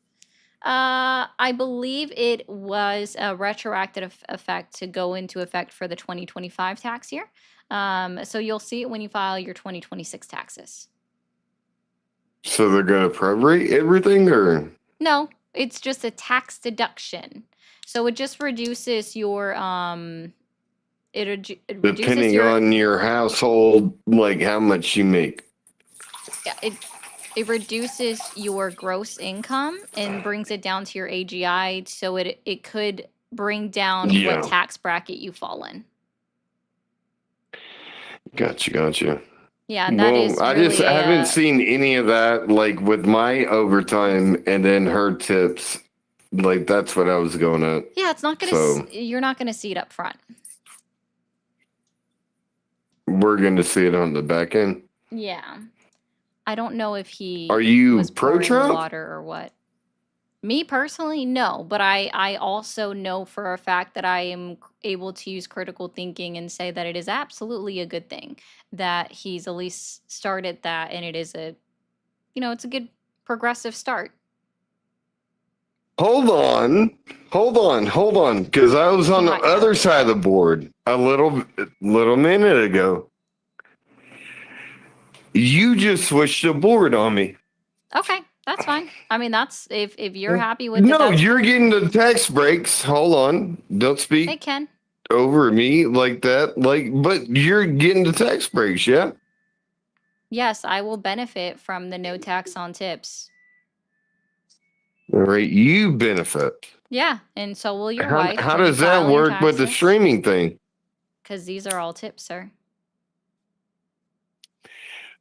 I believe it was a retroactive effect to go into effect for the 2025 tax year. So you'll see it when you file your 2026 taxes. So they're gonna prorate everything, or No, it's just a tax deduction. So it just reduces your it reduces depending your on your household, like how much you make? yeah, it reduces your gross income and brings it down to your AGI, so it could bring down Yeah. what tax bracket you fall in. Gotcha. Yeah, and that is Well, I really just haven't a seen any of that, like with my overtime and then her tips. Like that's what I was going at. yeah, it's not gonna So you're not gonna see it up front. we're going to see it on the back end. Yeah, I don't know if he Are you was pouring pro-Trump? water or what. Me personally, no, but I also know for a fact that I am able to use critical thinking and say that it is absolutely a good thing that he's at least started that, and it is a, it's a good progressive start. Hold on, because I was on the Right. other side of the board a little minute ago. You just switched the board on me. Okay, that's fine. I mean, that's if you're happy with it. No, that's you're cool. getting the tax breaks. Hold on, don't speak Hey, Ken. over me like that. But you're getting the tax breaks, yeah? Yes, I will benefit from the no tax on tips. All right, you benefit. Yeah, and so will your wife. How does that work with the streaming thing? Because these are all tips, sir.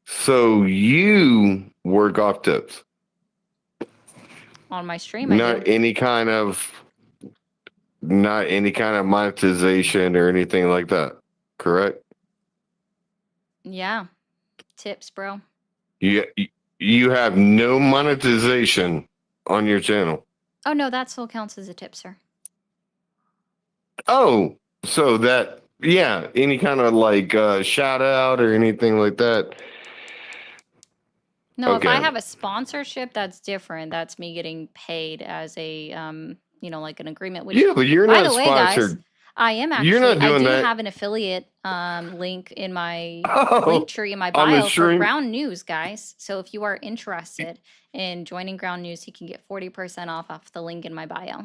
So you work off tips, On my stream, I not do. any kind of monetization or anything like that, correct? Yeah, tips, bro. You have no monetization on your channel. Oh no, that still counts as a tip, sir. Oh, so that any kind of like shout out or anything like that. No, if I Okay. have a sponsorship, that's different. That's me getting paid as a like an agreement. Which, Yeah, but you're by not the way, sponsored. guys, I am actually. You're not doing I do that. have an affiliate link in my Oh, link tree in my on the bio for stream? Ground News, guys. So if you are interested in joining Ground News, you can get 40% off the link in my bio.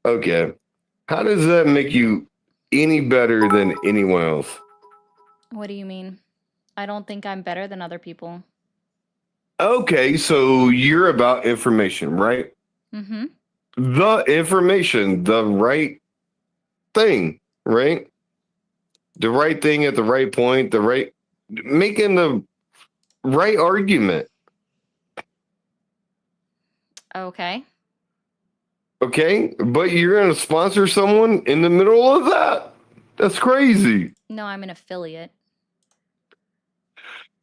Okay. How does that make you any better than anyone else? What do you mean? I don't think I'm better than other people. Okay, so you're about information, right? Mm-hmm. The information, the right thing, right? The right thing at the right point, making the right argument. Okay. Okay, but you're gonna sponsor someone in the middle of that? That's crazy. No, I'm an affiliate.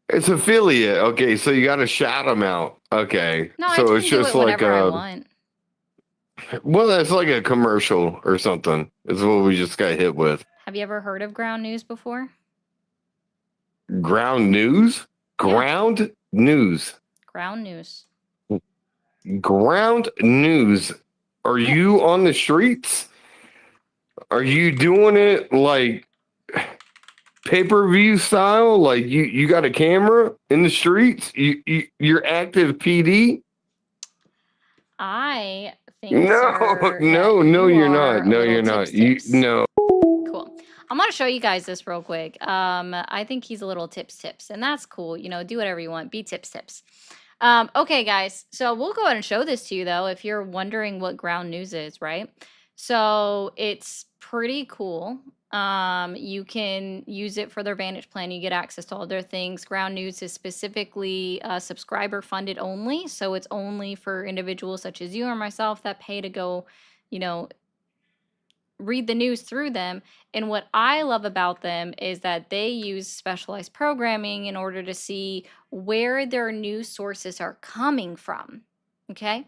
It's affiliate. Okay, so you got to shout them out. Okay, No, I so can it's do just it like whenever I a want. well, that's like a commercial or something. Is what we just got hit with. Have you ever heard of Ground News before? Ground news. Yeah. Ground news. Ground News. Ground news. Are Yeah. you on the streets? Are you doing it like pay-per-view style? Like you got a camera in the streets? You're active PD? I think, No, sir, no, that no, you you're are not. a No, little you're not. tips. No. Cool. I'm gonna show you guys this real quick. I think he's a little tips, and that's cool. You know, do whatever you want. Be tips. Okay, guys. So we'll go ahead and show this to you though, if you're wondering what Ground News is, right? So it's pretty cool. You can use it for their Vantage plan. You get access to all their things. Ground News is specifically subscriber funded only, so it's only for individuals such as you or myself that pay to go, you know, read the news through them. And what I love about them is that they use specialized programming in order to see where their news sources are coming from. Okay.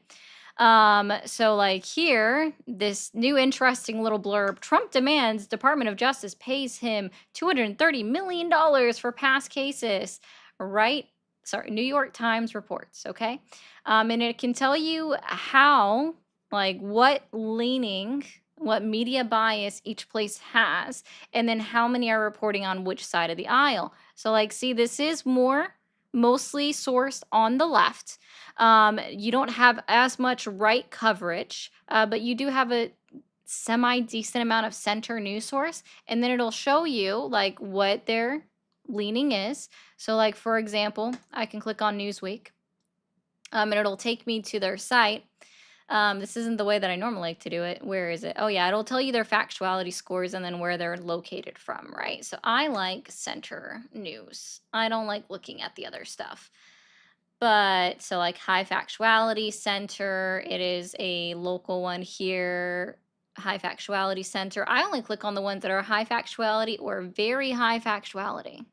So like here, this new interesting little blurb, Trump demands Department of Justice pays him $230 million for past cases, right? Sorry, New York Times reports, okay? And it can tell you how, like what leaning, what media bias each place has, and then how many are reporting on which side of the aisle. So like, see, this is mostly sourced on the left. You don't have as much right coverage, but you do have a semi decent amount of center news source, and then it'll show you like what their leaning is. So, like for example, I can click on Newsweek, and it'll take me to their site. This isn't the way that I normally like to do it. Where is it? Oh yeah, it'll tell you their factuality scores and then where they're located from, right? So I like center news. I don't like looking at the other stuff. But so like high factuality center, it is a local one here. High factuality center. I only click on the ones that are high factuality or very high factuality.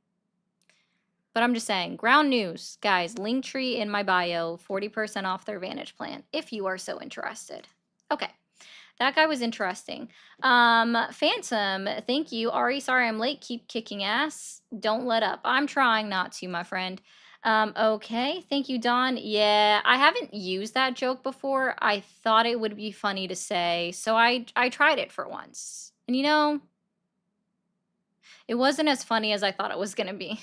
But I'm just saying, Ground News, guys, Linktree in my bio, 40% off their Vantage plan if you are so interested. Okay. That guy was interesting. Phantom, thank you. Ari, sorry I'm late. Keep kicking ass. Don't let up. I'm trying not to, my friend. Okay. Thank you, Don. Yeah, I haven't used that joke before. I thought it would be funny to say, so I tried it for once. And you know, it wasn't as funny as I thought it was going to be.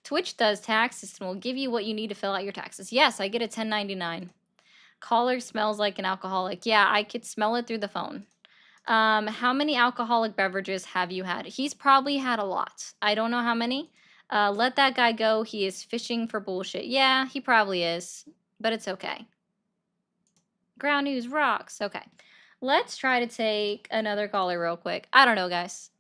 Twitch does taxes and will give you what you need to fill out your taxes. Yes, I get a 1099. Caller smells like an alcoholic. Yeah, I could smell it through the phone. How many alcoholic beverages have you had? He's probably had a lot. I don't know how many. Let that guy go. He is fishing for bullshit. Yeah, he probably is, but it's okay. Ground News rocks. Okay. Let's try to take another caller real quick. I don't know, guys.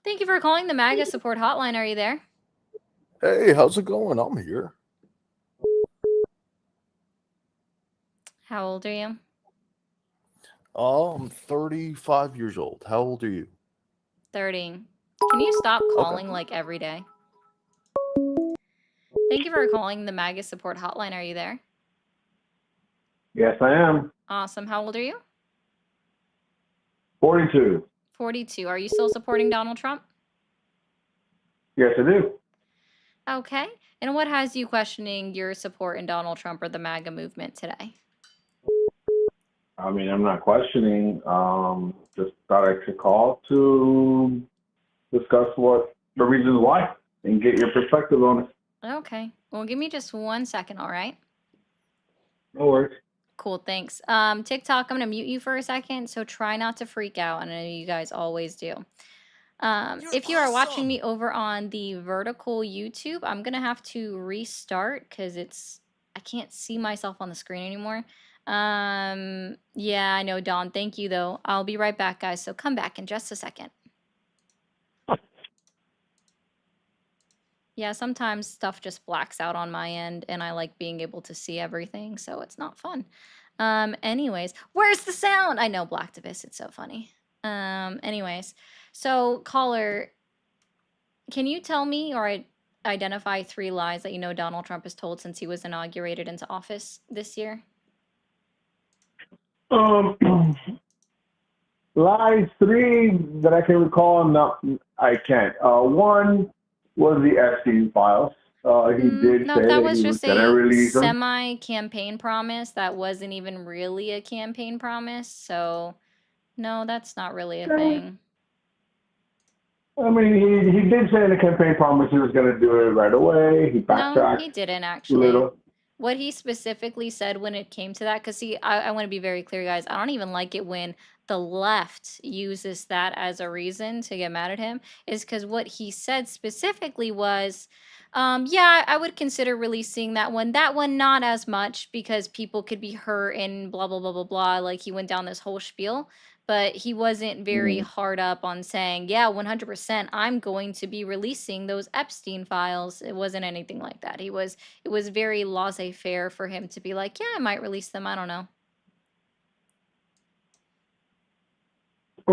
Thank you for calling the MAGA support hotline. Are you there? Hey, how's it going? I'm here. How old are you? I'm 35 years old. How old are you? 30. Can you stop calling like every day? Thank you for calling the MAGA support hotline. Are you there? Yes, I am. Awesome. How old are you? 42. 42. Are you still supporting Donald Trump? Yes, I do. Okay. And what has you questioning your support in Donald Trump or the MAGA movement today? I mean, I'm not questioning. Just thought I could call to discuss what the reasons why and get your perspective on it. Okay. Well, give me just 1 second, all right? No worries. Cool, thanks. TikTok, I'm going to mute you for a second, so try not to freak out. I know you guys always do. If you are watching me over on the vertical YouTube, I'm going to have to restart because I can't see myself on the screen anymore. Yeah, I know, Dawn. Thank you, though. I'll be right back, guys, so come back in just a second. Yeah, sometimes stuff just blacks out on my end, and I like being able to see everything, so it's not fun. Anyways, where's the sound? I know, Blacktivist, it's so funny. Anyways, so caller, can you tell me or identify 3 lies that you know Donald Trump has told since he was inaugurated into office this year? Lies 3 that I can recall, no, I can't. One was the Epstein files. He did No, say that that was he was just going to a release them. semi-campaign promise. That wasn't even really a campaign promise, so no, that's not really a thing. I mean, he did say in the campaign promise he was going to do it right away. He No, backtracked he didn't a actually. little. What he specifically said when it came to that, because see, I want to be very clear, guys. I don't even like it when the left uses that as a reason to get mad at him, is because what he said specifically was, yeah, I would consider releasing that one. That one, not as much because people could be hurt and blah, blah, blah, blah, blah. Like he went down this whole spiel. But he wasn't very hard up on saying, yeah, 100%, I'm going to be releasing those Epstein files. It wasn't anything like that. It was very laissez-faire for him to be like, yeah, I might release them. I don't know.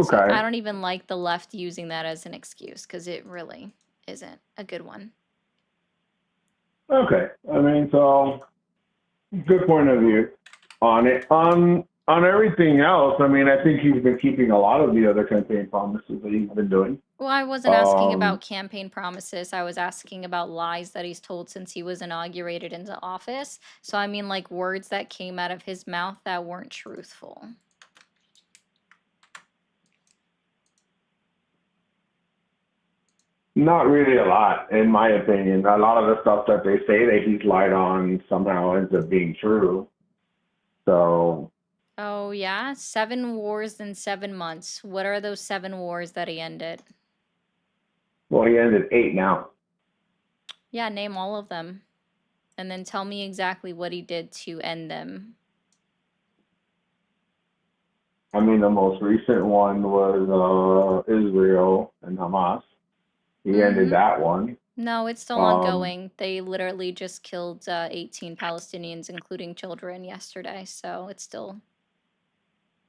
So Okay. I don't even like the left using that as an excuse because it really isn't a good one. Okay. I mean, so good point of view on it. On everything else, I mean, I think he's been keeping a lot of the other campaign promises that he's been doing. Well, I wasn't asking Um, about campaign promises. I was asking about lies that he's told since he was inaugurated into office. So I mean, like words that came out of his mouth that weren't truthful. Not really a lot, in my opinion. A lot of the stuff that they say that he's lied on somehow ends up being true. So, Oh, yeah? 7 wars in 7 months. What are those 7 wars that he ended? well, he ended 8 now. Yeah, name all of them. And then tell me exactly what he did to end them. I mean, the most recent one was Israel and Hamas. He ended that one. No, it's still ongoing. They literally just killed 18 Palestinians, including children, yesterday. So it's still.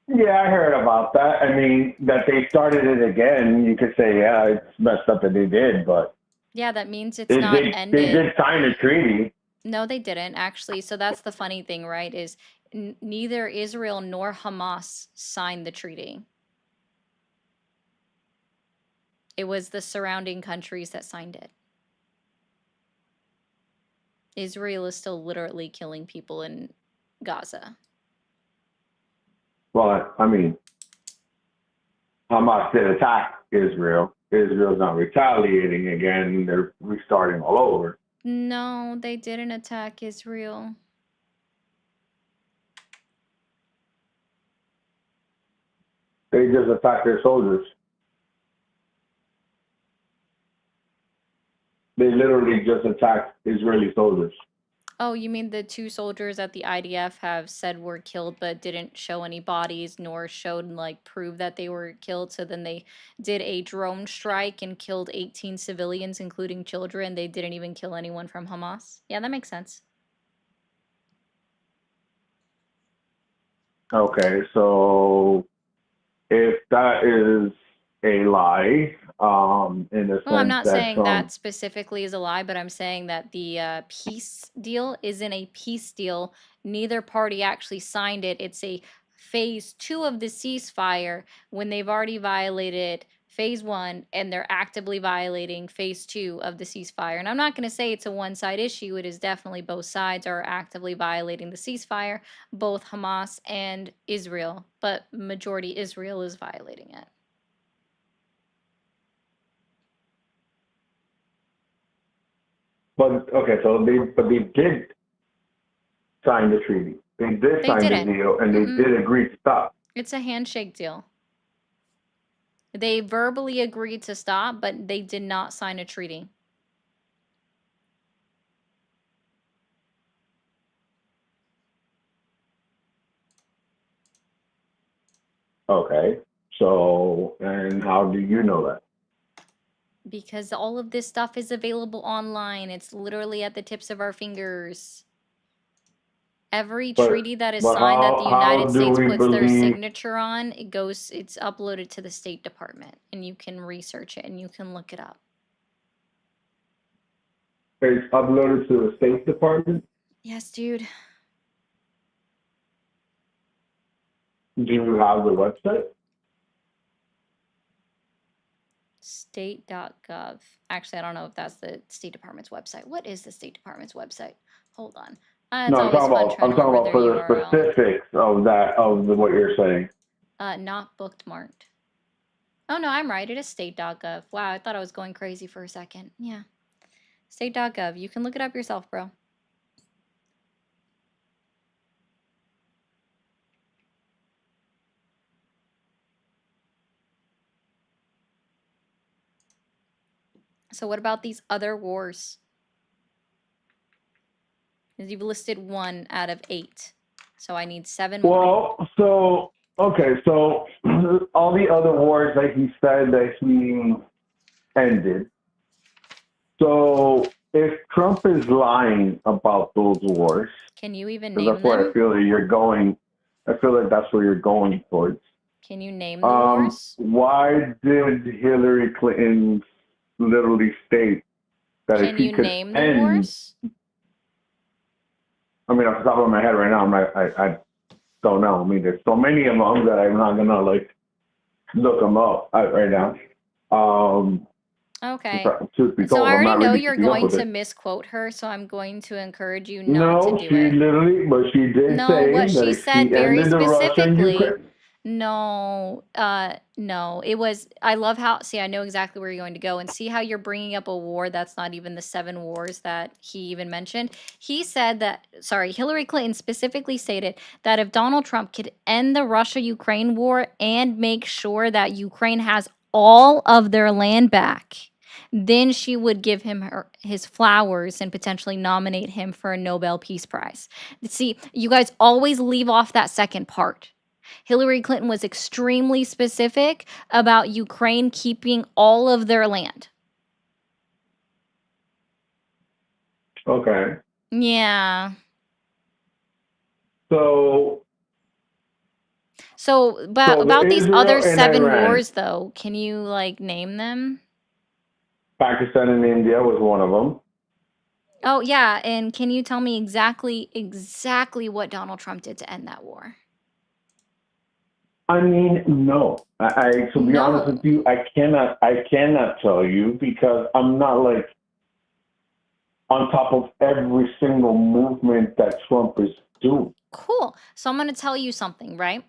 Yeah, I heard about that. I mean, that they started it again. You could say, yeah, it's messed up that they did, but Yeah, that means it's they not did, ended. they did sign a treaty. No, they didn't, actually. So that's the funny thing, right? Is neither Israel nor Hamas signed the treaty. It was the surrounding countries that signed it. Israel is still literally killing people in Gaza. Well, I mean, Hamas did attack Israel. Israel's not retaliating again. They're restarting all over. No, they didn't attack Israel. They just attacked their soldiers. They literally just attacked Israeli soldiers. Oh, you mean the 2 soldiers that the IDF have said were killed but didn't show any bodies nor showed like prove that they were killed. So then they did a drone strike and killed 18 civilians, including children. They didn't even kill anyone from Hamas. Yeah, that makes sense. Okay, so if that is a lie, in the sense Well, I'm not that saying Trump, that specifically is a lie, but I'm saying that the peace deal isn't a peace deal. Neither party actually signed it. It's a phase 2 of the ceasefire when they've already violated phase 1 and they're actively violating phase 2 of the ceasefire. And I'm not going to say it's a one-side issue. It is definitely both sides are actively violating the ceasefire, both Hamas and Israel, but majority Israel is violating it. but okay, so they did sign the treaty. They did They sign the didn't. deal, and they did agree to stop. It's a handshake deal. They verbally agreed to stop, but they did not sign a treaty. Okay, so and how do you know that? Because all of this stuff is available online. It's literally at the tips of our fingers. Every But treaty that is but signed that the how United do States we puts their believe signature on, it's uploaded to the State Department, and you can research it and you can look it up. it's uploaded to the State Department? Yes, dude. Do you have the website? State.gov. Actually, I don't know if that's the State Department's website. What is the State Department's website? Hold on. It's No, I'm always talking fun about trying I'm to talking remember about their for the URL. specifics of that what you're saying. Not bookmarked. Oh no, I'm right. It is state.gov. Wow, I thought I was going crazy for a second. Yeah. State.gov. You can look it up yourself, bro. So what about these other wars? 'Cause you've listed 1 out of 8. So I need 7 more. Well, so okay, so all the other wars that he said that he ended. So if Trump is lying about those wars, Can you even because name that's where I them? feel that you're going. I feel like that's where you're going towards. Can you name the wars? Why did Hillary Clinton literally state that if Can he you could name the end? wars? I mean, off the top of my head right now, I don't know. I mean, there's so many of them that I'm not gonna like look them up right now. Okay. Truth be So told, I I'm already not know really you're keeping up going with to it. misquote her, so I'm going to encourage you not No, to do she it. literally, but she did No, say what that she if said she very ended the Russia and specifically. Ukraine. No, no. It was, I love how, see, I know exactly where you're going to go, and see how you're bringing up a war that's not even the 7 wars that he even mentioned. He said that, sorry, Hillary Clinton specifically stated that if Donald Trump could end the Russia-Ukraine war and make sure that Ukraine has all of their land back, then she would give him his flowers and potentially nominate him for a Nobel Peace Prize. See, you guys always leave off that second part. Hillary Clinton was extremely specific about Ukraine keeping all of their land. Okay. Yeah. So About these Israel other and 7 Iran, wars, though, can you like name them? Pakistan and India was one of them. Oh yeah, and can you tell me exactly what Donald Trump did to end that war? I mean, no. I to be honest with you, I cannot tell you because I'm not like on top of every single movement that Trump is doing. Cool. So I'm going to tell you something, right?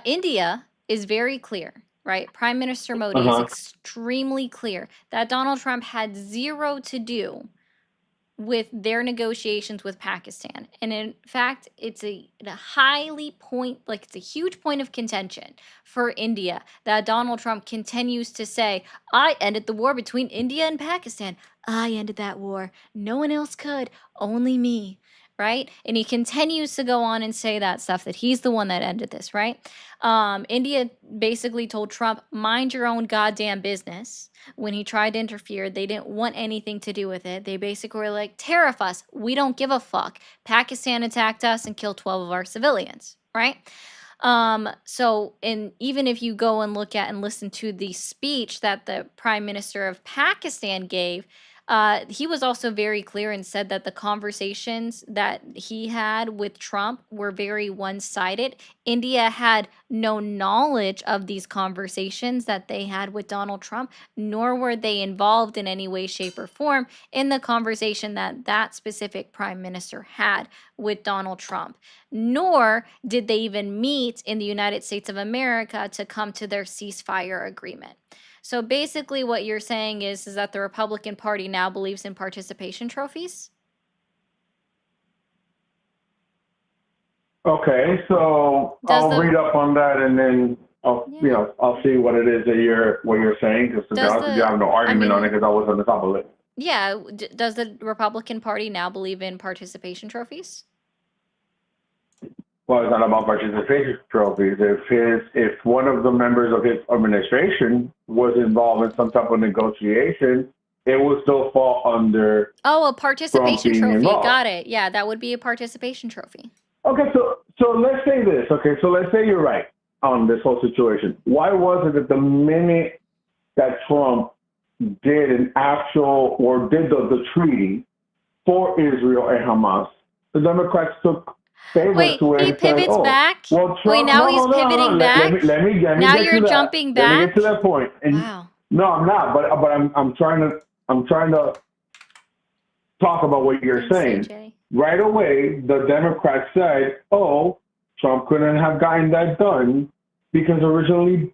India is very clear, right? Prime Minister Modi is extremely clear that Donald Trump had 0 to do with their negotiations with Pakistan. And in fact, it's a huge point of contention for India that Donald Trump continues to say, I ended the war between India and Pakistan. I ended that war. No one else could, only me. Right? And he continues to go on and say that stuff, that he's the one that ended this, right? India basically told Trump, mind your own goddamn business. When he tried to interfere, they didn't want anything to do with it. They basically were like, tariff us. We don't give a fuck. Pakistan attacked us and killed 12 of our civilians, right? And even if you go and look at and listen to the speech that the Prime Minister of Pakistan gave, he was also very clear and said that the conversations that he had with Trump were very one-sided. India had no knowledge of these conversations that they had with Donald Trump, nor were they involved in any way, shape, or form in the conversation that that specific prime minister had with Donald Trump. Nor did they even meet in the United States of America to come to their ceasefire agreement. So basically what you're saying is that the Republican Party now believes in participation trophies? Okay, so I'll read up on that and then I'll see what it is that you're saying, because to be honest with you, I have no argument on it because I was on the top of it. Yeah, does the Republican Party now believe in participation trophies? Well, it's not about participation trophies. If one of the members of his administration was involved in some type of negotiation, it would still fall under Oh, a participation being trophy. involved. Got it. Yeah, that would be a participation trophy. Okay, so let's say this. Okay, so let's say you're right on this whole situation. Why was it that the minute that Trump did an actual or did the treaty for Israel and Hamas, the Democrats took favor Wait, to it he and said, pivots "Oh, back? well, Trump." Wait, now no, he's no, no, pivoting no. back? Let me Now get you're to that. jumping Let me back? get to that point. And Wow. no, I'm not. But I'm trying to talk about what you're Thanks, saying. CJ. Right away, the Democrats said, "Oh, Trump couldn't have gotten that done because originally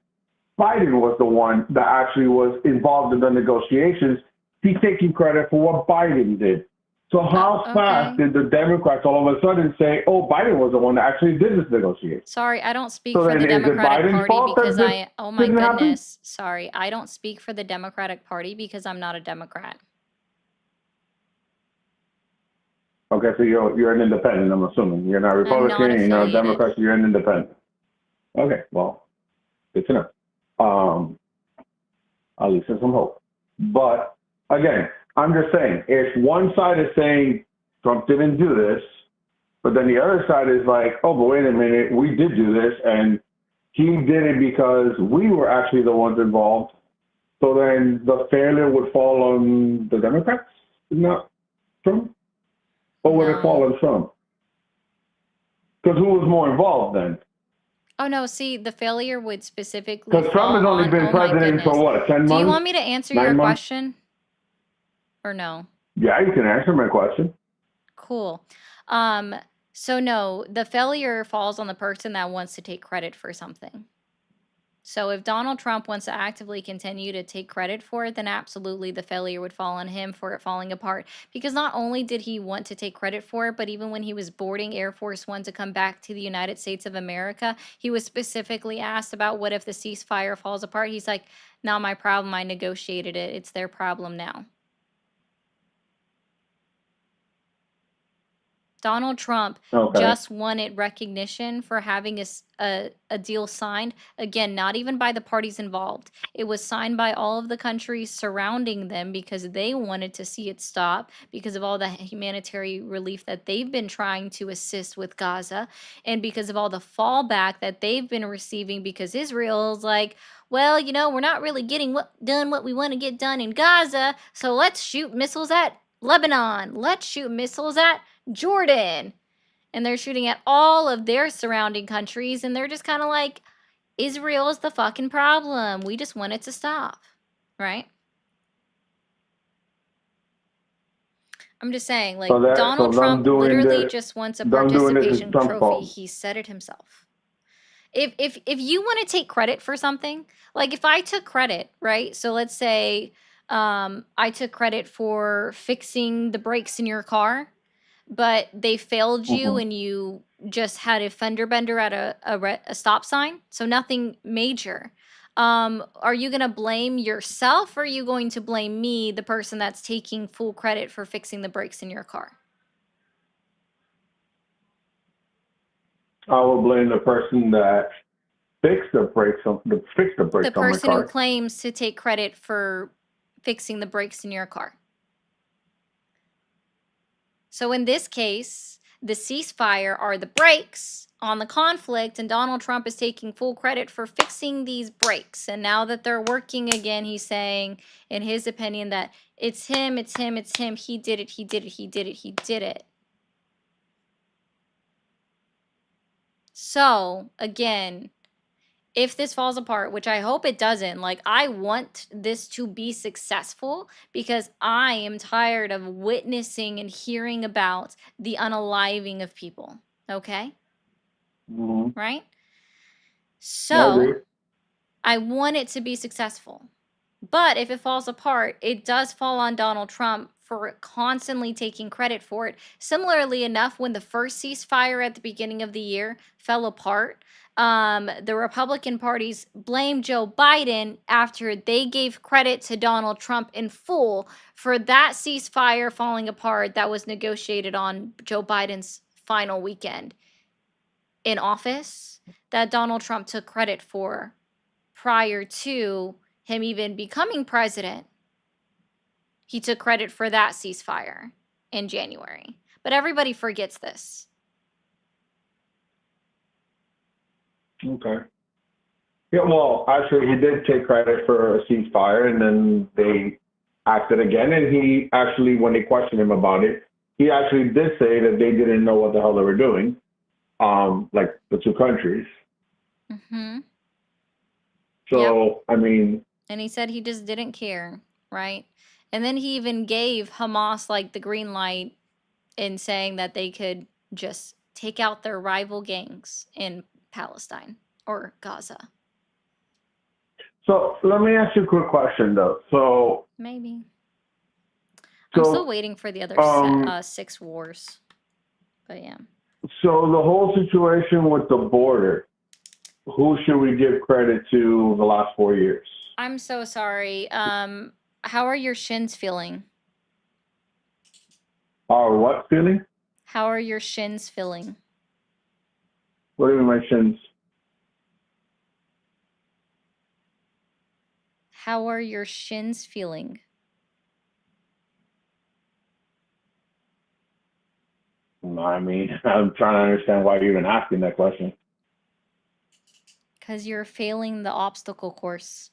Biden was the one that actually was involved in the negotiations. He's taking credit for what Biden did." So how okay. fast did the Democrats all of a sudden say, "Oh, Biden was the one that actually did this negotiation"? Sorry, I don't speak So for then the is it Democratic Biden's Party fault that because this oh my didn't happen? goodness. Sorry, I don't speak for the Democratic Party because I'm not a Democrat. Okay, so you're an independent. I'm assuming you're not I'm not Republican. You're not a affiliated. Democrat. You're an independent. Okay, well, good to know. At least there's some hope. But again, I'm just saying, if one side is saying Trump didn't do this, but then the other side is like, "Oh, but wait a minute, we did do this, and he did it because we were actually the ones involved." So then the failure would fall on the Democrats, not Trump, or would it fall No. on Trump? Because who was more involved then? Oh no, see, the failure would specifically Because Trump has fall only on, been oh my president for goodness. what, 10 Do you months? want me to answer 9 your months? question? Or no? Yeah, you can answer my question. Cool. So no, the failure falls on the person that wants to take credit for something. So if Donald Trump wants to actively continue to take credit for it, then absolutely the failure would fall on him for it falling apart. Because not only did he want to take credit for it, but even when he was boarding Air Force One to come back to the United States of America, he was specifically asked about what if the ceasefire falls apart. He's like, not my problem. I negotiated it. It's their problem now. Donald Trump Okay. just wanted recognition for having a deal signed. Again, not even by the parties involved. It was signed by all of the countries surrounding them because they wanted to see it stop because of all the humanitarian relief that they've been trying to assist with Gaza and because of all the fallback that they've been receiving because Israel's like, well, you know, we're not really getting done what we want to get done in Gaza, so let's shoot missiles at Lebanon. Let's shoot missiles at Jordan. And they're shooting at all of their surrounding countries, and they're just kind of like, Israel is the fucking problem. We just want it to stop. Right? I'm just saying, like, Donald Trump literally just wants a participation trophy. He said it himself. If you want to take credit for something, like if I took credit, right? So let's say I took credit for fixing the brakes in your car, but they failed you and you just had a fender bender at a stop sign, so nothing major. Are you going to blame yourself or are you going to blame me, the person that's taking full credit for fixing the brakes in your car? I will blame the person that fixed the brakes on The my person who car. claims to take credit for fixing the brakes in your car. So in this case, the ceasefire are the brakes on the conflict, and Donald Trump is taking full credit for fixing these brakes. And now that they're working again, he's saying, in his opinion, that it's him, it's him, it's him. He did it, he did it, he did it, he did it. So, again, if this falls apart, which I hope it doesn't, like, I want this to be successful because I am tired of witnessing and hearing about the unaliving of people. Okay? Right? So, I want it to be successful. But if it falls apart, it does fall on Donald Trump for constantly taking credit for it. Similarly enough, when the first ceasefire at the beginning of the year fell apart, the Republican parties blamed Joe Biden after they gave credit to Donald Trump in full for that ceasefire falling apart that was negotiated on Joe Biden's final weekend. in office that Donald Trump took credit for prior to him even becoming president. He took credit for that ceasefire in January. But everybody forgets this. Okay. Yeah, well, actually, he did take credit for a ceasefire, and then they acted again. And he actually, when they questioned him about it, he actually did say that they didn't know what the hell they were doing, like the two countries. Mm-hmm. So, I mean, And he said he just didn't care, right? And then he even gave Hamas like the green light in saying that they could just take out their rival gangs in Palestine or Gaza. so let me ask you a quick question, though. So, Maybe. I'm So, still waiting for the other 6 wars. But yeah. so the whole situation with the border, who should we give credit to the last 4 years? I'm so sorry. How are your shins feeling? Our what feeling? How are your shins feeling? What do you mean my shins? How are your shins feeling? I mean, I'm trying to understand why you're even asking that question. Because you're failing the obstacle course.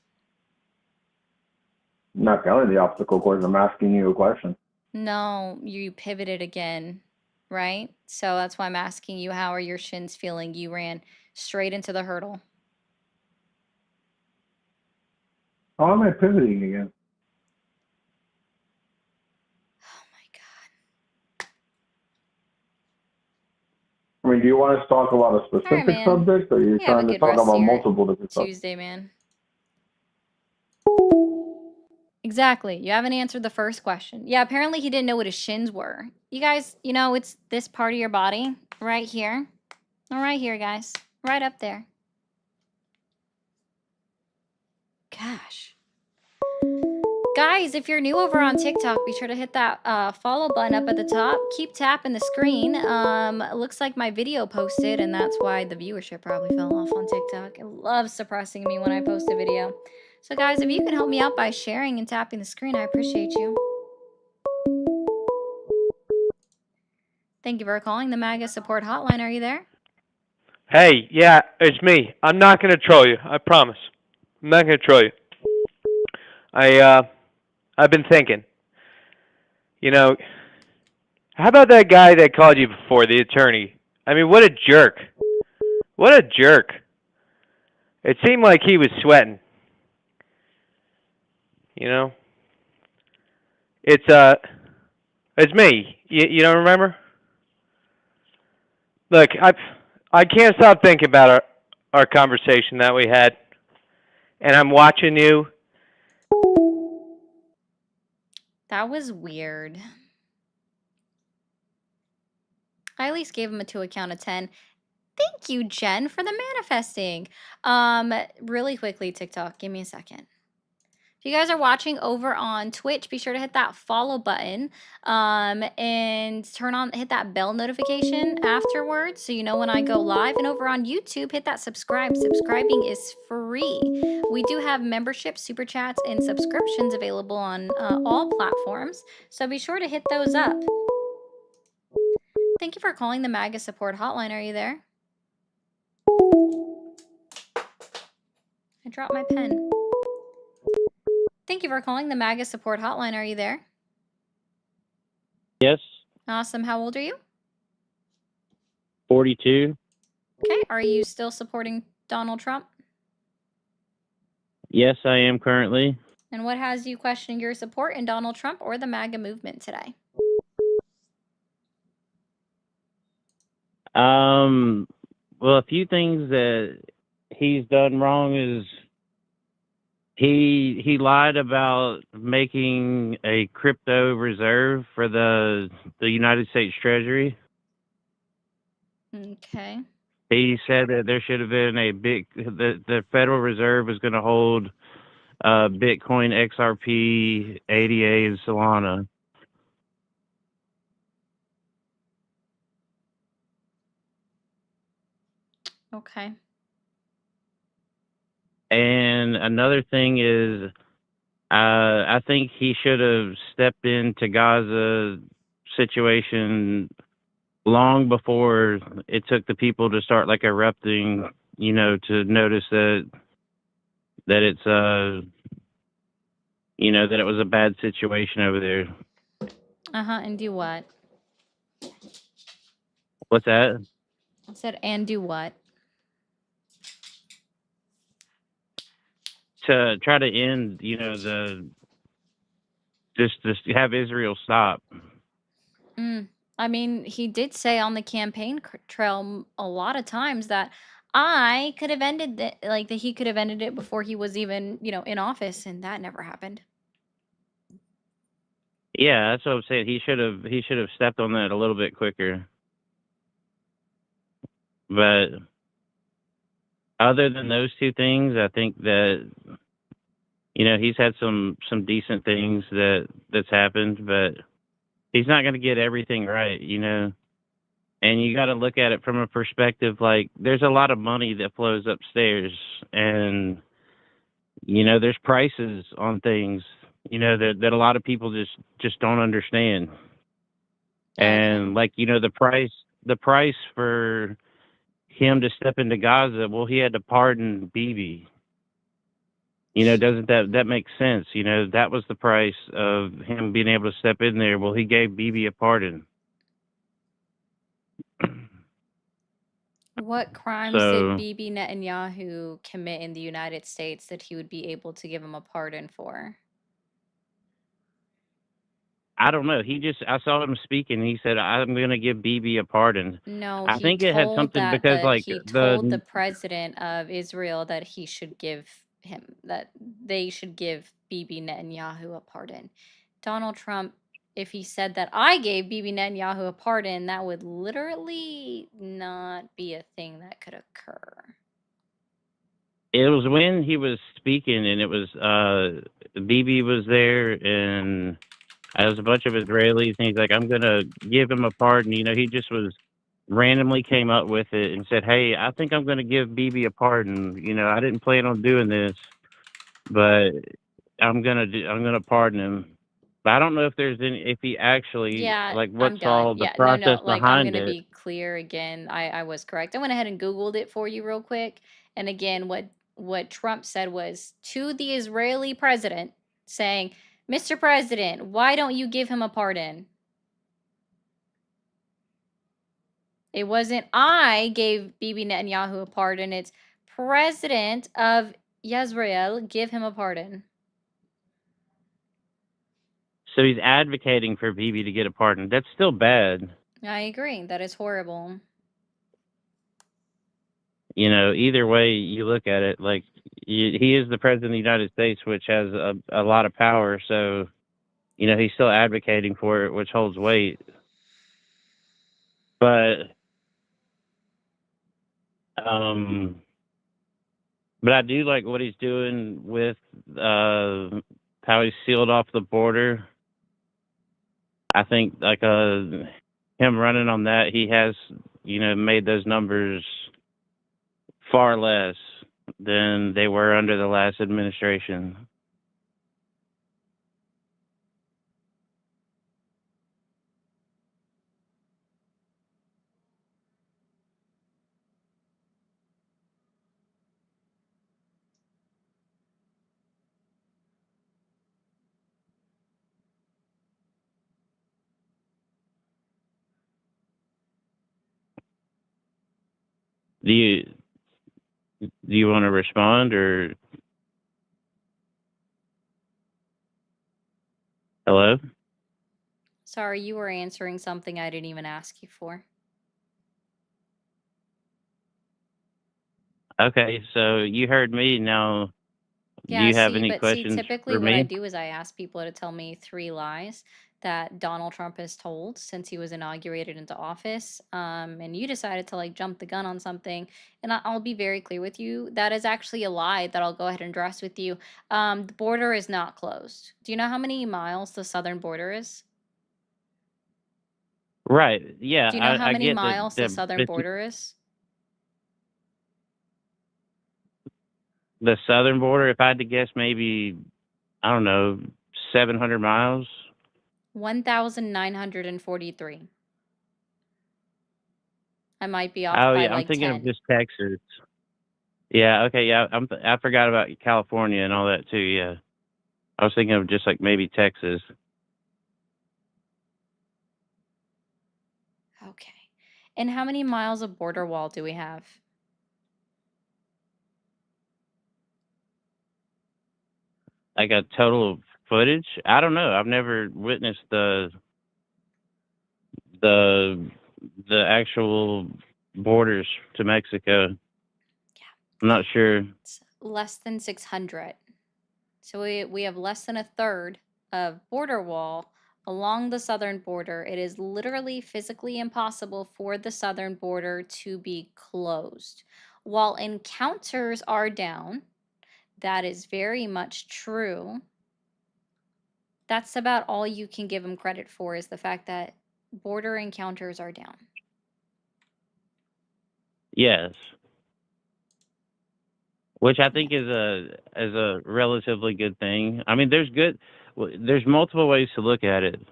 I'm not failing the obstacle course. I'm asking you a question. No, you pivoted again, right? So that's why I'm asking you, how are your shins feeling? You ran straight into the hurdle. How am I pivoting again? Oh my God. I mean, do you want us to talk about a specific man. subject, or are you You have a trying to good talk rest of about your multiple different subjects? Tuesday, man. Exactly. You haven't answered the first question. Yeah, apparently he didn't know what his shins were. You guys, you know, it's this part of your body right here. Right here, guys. Right up there. Gosh. Guys, if you're new over on TikTok, be sure to hit that follow button up at the top. Keep tapping the screen. It looks like my video posted, and that's why the viewership probably fell off on TikTok. It loves suppressing me when I post a video. So guys, if you can help me out by sharing and tapping the screen, I appreciate you. Thank you for calling the MAGA support hotline. Are you there? Hey, yeah, it's me. I'm not gonna troll you. I promise. I'm not gonna troll you. I've been thinking. You know, how about that guy that called you before, the attorney? I mean, what a jerk. What a jerk. It seemed like he was sweating. You know? It's me. You don't remember? Look, I can't stop thinking about our conversation that we had. And I'm watching you. That was weird. I at least gave him a 2 count of 10. Thank you, Jen, for the manifesting. Really quickly, TikTok, give me a second. If you guys are watching over on Twitch, be sure to hit that follow button and hit that bell notification afterwards so you know when I go live. And over on YouTube, hit that subscribe. Subscribing is free. We do have membership, super chats, and subscriptions available on all platforms. So be sure to hit those up. Thank you for calling the MAGA support hotline. Are you there? I dropped my pen. Thank you for calling the MAGA support hotline. Are you there? Yes. Awesome. How old are you? 42. Okay. Are you still supporting Donald Trump? Yes, I am currently. And what has you questioning your support in Donald Trump or the MAGA movement today? Well, a few things that he's done wrong is he lied about making a crypto reserve for the United States Treasury. Okay. He said that there should have been the Federal Reserve was going to hold Bitcoin, XRP, ADA, and Solana. Okay. And another thing is, I think he should have stepped into Gaza situation long before it took the people to start like erupting, to notice that it's that it was a bad situation over there. And do what? What's that? I said, and do what? To try to end, just have Israel stop. I mean, he did say on the campaign trail a lot of times that I could have ended it, like that he could have ended it before he was even, in office, and that never happened. Yeah, that's what I'm saying. He should have stepped on that a little bit quicker. But other than those two things, I think that he's had some decent things that's happened, but he's not going to get everything right, And you got to look at it from a perspective like there's a lot of money that flows upstairs, and there's prices on things, that a lot of people just don't understand. And like the price for him to step into Gaza, well, he had to pardon Bibi. Doesn't that make sense? That was the price of him being able to step in there. Well, he gave Bibi a pardon. What crimes So did Bibi Netanyahu commit in the United States that he would be able to give him a pardon for? I don't know. I saw him speaking. He said, "I'm going to give Bibi a pardon." No, I he think it had told something that because like he told the president of Israel that he should give that they should give Bibi Netanyahu a pardon. Donald Trump, if he said that I gave Bibi Netanyahu a pardon, that would literally not be a thing that could occur. it was when he was speaking, and it was Bibi was there, and there was a bunch of Israelis, and he's like, "I'm going to give him a pardon." He just was randomly came up with it and said, "Hey, I think I'm going to give Bibi a pardon. I didn't plan on doing this, but I'm gonna pardon him." But I don't know if he actually Yeah, like I'm what's done. all the Yeah, no, process like I'm behind gonna it. be clear again. I was correct. I went ahead and Googled it for you real quick. And again, what Trump said was to the Israeli president saying, "Mr. President, why don't you give him a pardon?" It wasn't I gave Bibi Netanyahu a pardon. It's President of Israel, give him a pardon. So he's advocating for Bibi to get a pardon. That's still bad. I agree. That is horrible. Either way you look at it, like he is the president of the United States, which has a lot of power. So, he's still advocating for it, which holds weight. But I do like what he's doing with how he's sealed off the border. I think like him running on that, he has made those numbers far less than they were under the last administration. Do you want to respond or hello? Sorry, you were answering something I didn't even ask you for. Okay, so you heard me. Now, do Yeah, you have any see, questions typically for what I me? do is I ask people to tell me 3 lies that Donald Trump has told since he was inaugurated into office. And you decided to like jump the gun on something. And I'll be very clear with you. That is actually a lie that I'll go ahead and address with you. The border is not closed. Do you know how many miles the southern border is? Right. Yeah, Do you know how I many get miles the that southern border is? the southern border, if I had to guess, maybe, I don't know, 700 miles. 1,943. I might be off Oh by yeah, I'm like thinking of 10. just Texas. Yeah, okay, yeah, I forgot about California and all that too. Yeah, I was thinking of just like maybe Texas. Okay. And how many miles of border wall do we have? Like a total footage. I don't know. I've never witnessed the the actual borders to Mexico. I'm not sure. It's less than 600. So we have less than a third of border wall along the southern border. It is literally physically impossible for the southern border to be closed. While encounters are down, that is very much true. That's about all you can give them credit for, is the fact that border encounters are down. Yes, which I think is a relatively good thing. I mean, there's multiple ways to look at it.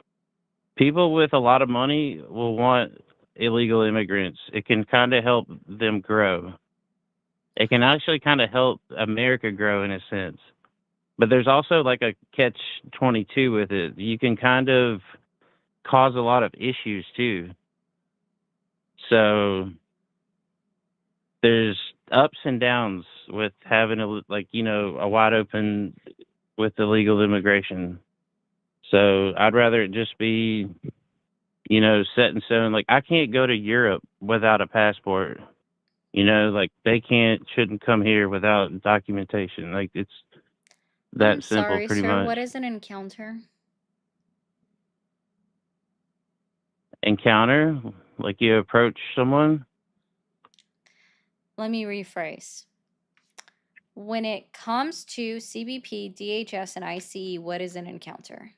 People with a lot of money will want illegal immigrants. It can kind of help them grow. It can actually kind of help America grow in a sense. But there's also like a catch 22 with it. You can kind of cause a lot of issues too. So there's ups and downs with having a wide open with illegal immigration. So I'd rather it just be, set in stone. Like I can't go to Europe without a passport. Like they shouldn't come here without documentation. Like it's that I'm simple, sorry, pretty sir. much. What is an encounter? Encounter, like you approach someone. Let me rephrase. When it comes to CBP, DHS, and ICE, what is an encounter?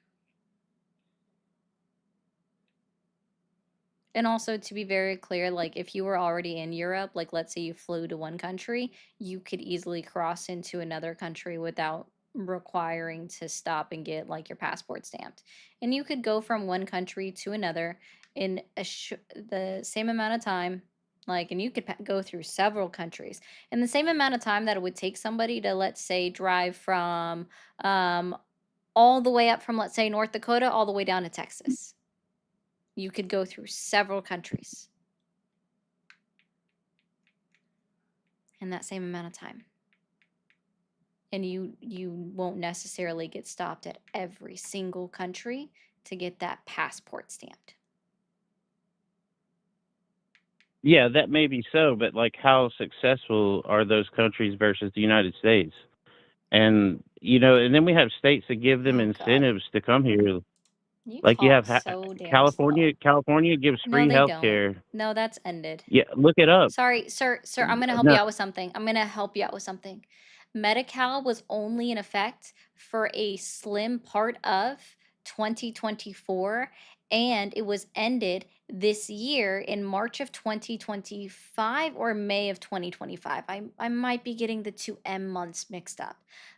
And also, to be very clear, like if you were already in Europe, like let's say you flew to one country, you could easily cross into another country without requiring to stop and get like your passport stamped. And you could go from one country to another in the same amount of time. Like, and you could go through several countries in the same amount of time that it would take somebody to, let's say, drive from all the way up from, let's say, North Dakota all the way down to Texas. You could go through several countries in that same amount of time. And you won't necessarily get stopped at every single country to get that passport stamped. Yeah, that may be so, but like how successful are those countries versus the United States? And and then we have states that give them Oh, God. incentives to come here. You Like you talk have so damn California. slow. California gives No, free they health don't. care. No, that's ended. Yeah, look it up. Sorry, sir, I'm going to help No, you out with something. Medi-Cal was only in effect for a slim part of 2024, and it was ended this year in March of 2025 or May of 2025. I might be getting the 2 months mixed up,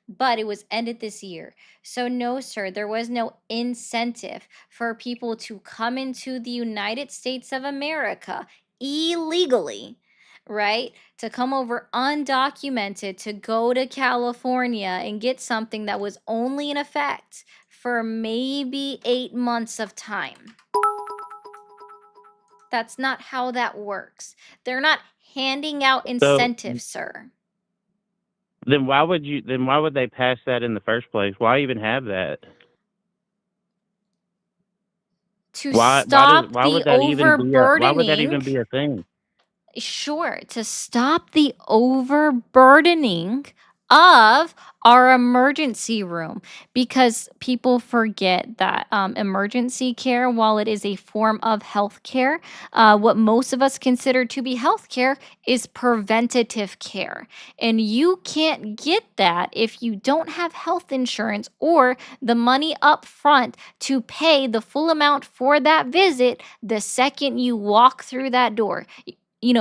but it was ended this year. So no, sir, there was no incentive for people to come into the United States of America illegally, right? To come over undocumented to go to California and get something that was only in effect for maybe 8 months of time. That's not how that works. They're not handing out so incentives, sir. then why would they pass that in the first place? Why even have that? To Why stop why the would that even be overburdening. a thing? Sure, to stop the overburdening of our emergency room, because people forget that emergency care, while it is a form of health care, what most of us consider to be health care is preventative care. And you can't get that if you don't have health insurance or the money up front to pay the full amount for that visit the second you walk through that door.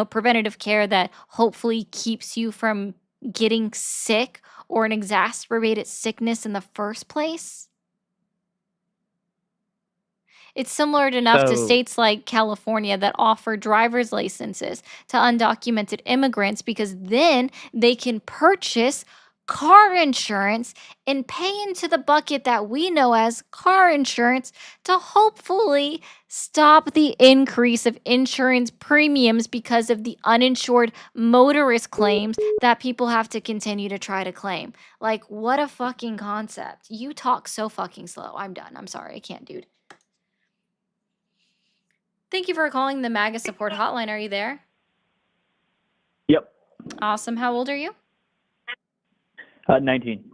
Preventative care that hopefully keeps you from getting sick or an exacerbated sickness in the first place? It's similar enough to So states like California that offer driver's licenses to undocumented immigrants because then they can purchase car insurance and pay into the bucket that we know as car insurance to hopefully stop the increase of insurance premiums because of the uninsured motorist claims that people have to continue to try to claim. Like, what a fucking concept. You talk so fucking slow. I'm done. I'm sorry. I can't, dude. Thank you for calling the MAGA support hotline. Are you there? Yep. Awesome. How old are you? 19.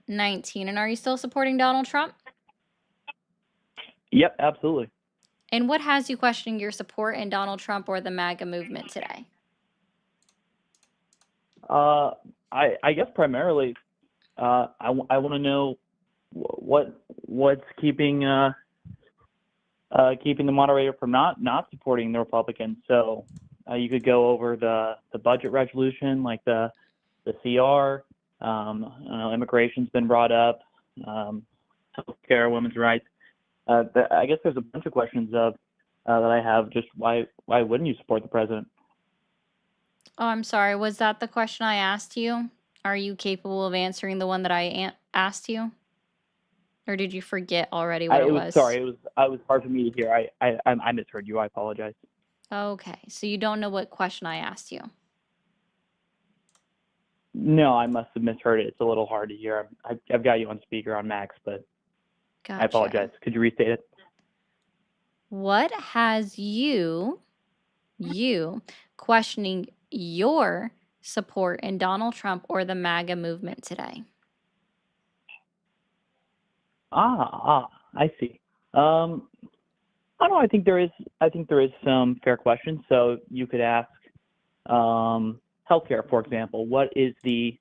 19. And are you still supporting Donald Trump? Yep, absolutely. And what has you questioning your support in Donald Trump or the MAGA movement today? I guess primarily, I want to know what's keeping keeping the moderator from not supporting the Republicans. So you could go over the budget resolution, like the CR. Immigration's been brought up. Healthcare, women's rights. I guess there's a bunch of questions that I have. Just why wouldn't you support the president? Oh, I'm sorry. Was that the question I asked you? Are you capable of answering the one that I asked you? Or did you forget already what it was? Sorry. It was hard for me to hear. I misheard you. I apologize. Okay. So you don't know what question I asked you. No, I must have misheard it. It's a little hard to hear. I've got you on speaker on Max, but Gotcha. I apologize. Could you restate it? What has you questioning your support in Donald Trump or the MAGA movement today? I see. I don't know. I think there is some fair questions. So you could ask, healthcare, for example. What is the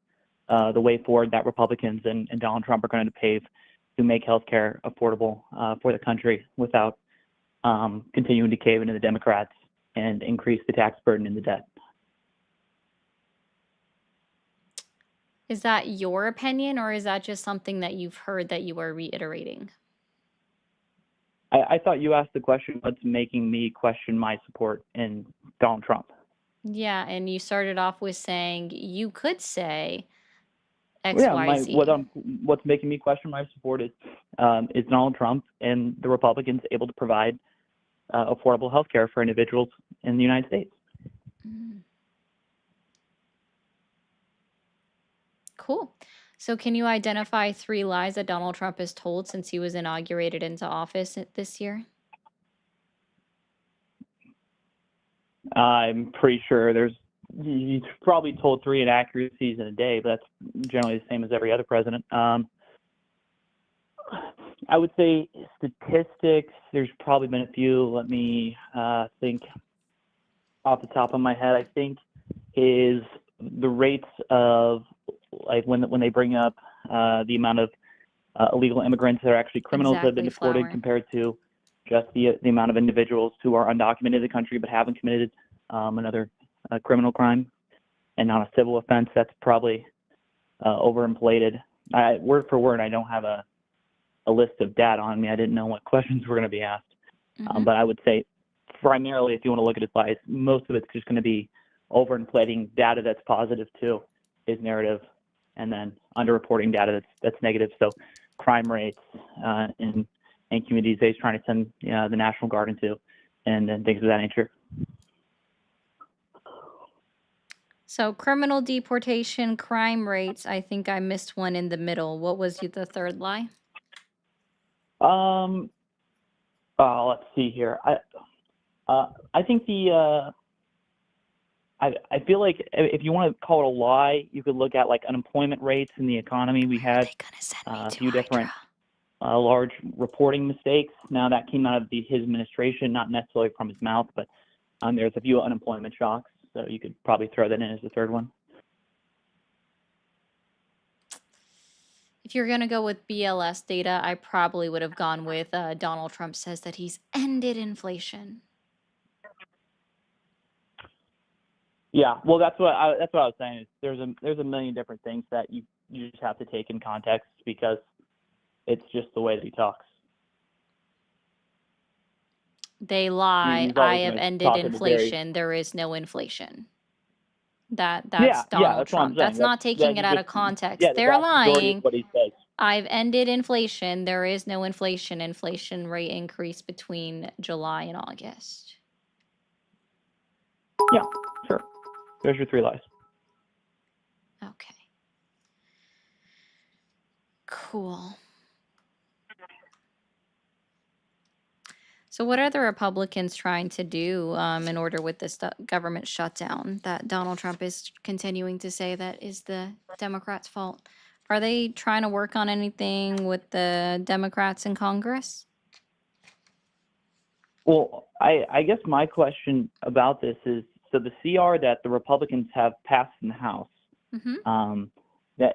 way forward that Republicans and Donald Trump are going to pave to make healthcare affordable for the country without continuing to cave into the Democrats and increase the tax burden and the debt? Is that your opinion, or is that just something that you've heard that you are reiterating? I thought you asked the question, what's making me question my support in Donald Trump? Yeah, and you started off with saying you could say X, Yeah, Y, Z. what's making me question my support is Donald Trump and the Republicans able to provide affordable health care for individuals in the United States. Cool. So can you identify 3 lies that Donald Trump has told since he was inaugurated into office this year? I'm pretty sure he's probably told 3 inaccuracies in a day, but that's generally the same as every other president. I would say statistics, there's probably been a few. Let me think off the top of my head. I think is the rates of, like, when they bring up the amount of illegal immigrants that are actually criminals that have been deported compared to just the amount of individuals who are undocumented in the country but haven't committed another criminal crime and not a civil offense. That's probably overinflated. Word for word, I don't have a list of data on me. I didn't know what questions were going to be asked. But I would say primarily, if you want to look at his lies, most of it's just going to be overinflating data that's positive to his narrative, and then underreporting data that's negative. So crime rates in communities that he's trying to send the National Guard into, and things of that nature. So criminal deportation, crime rates. I think I missed one in the middle. What was the 3rd lie? Let's see here. I think I feel like if you want to call it a lie, you could look at like unemployment rates in the economy. We had a few different large reporting mistakes. Now that came out of his administration, not necessarily from his mouth, but there's a few unemployment shocks. So you could probably throw that in as the 3rd one. If you're going to go with BLS data, I probably would have gone with Donald Trump says that he's ended inflation. Yeah, well, that's what I was saying. Is there's a million different things that you just have to take in context because it's just the way that he talks. They lie. He's I always have gonna ended talk in a very inflation. There is no inflation. That's yeah, Donald that's what I'm Trump. saying. That's not taking it he out just of context. yeah, the They're vast majority of lying. what he says. I've ended inflation. There is no inflation. Inflation rate increase between July and August. Yeah, sure. There's your 3 lies. Okay. Cool. So, what are the Republicans trying to do in order with this government shutdown that Donald Trump is continuing to say that is the Democrats' fault? Are they trying to work on anything with the Democrats in Congress? Well, I guess my question about this is, so the CR that the Republicans have passed in the House, Mm-hmm.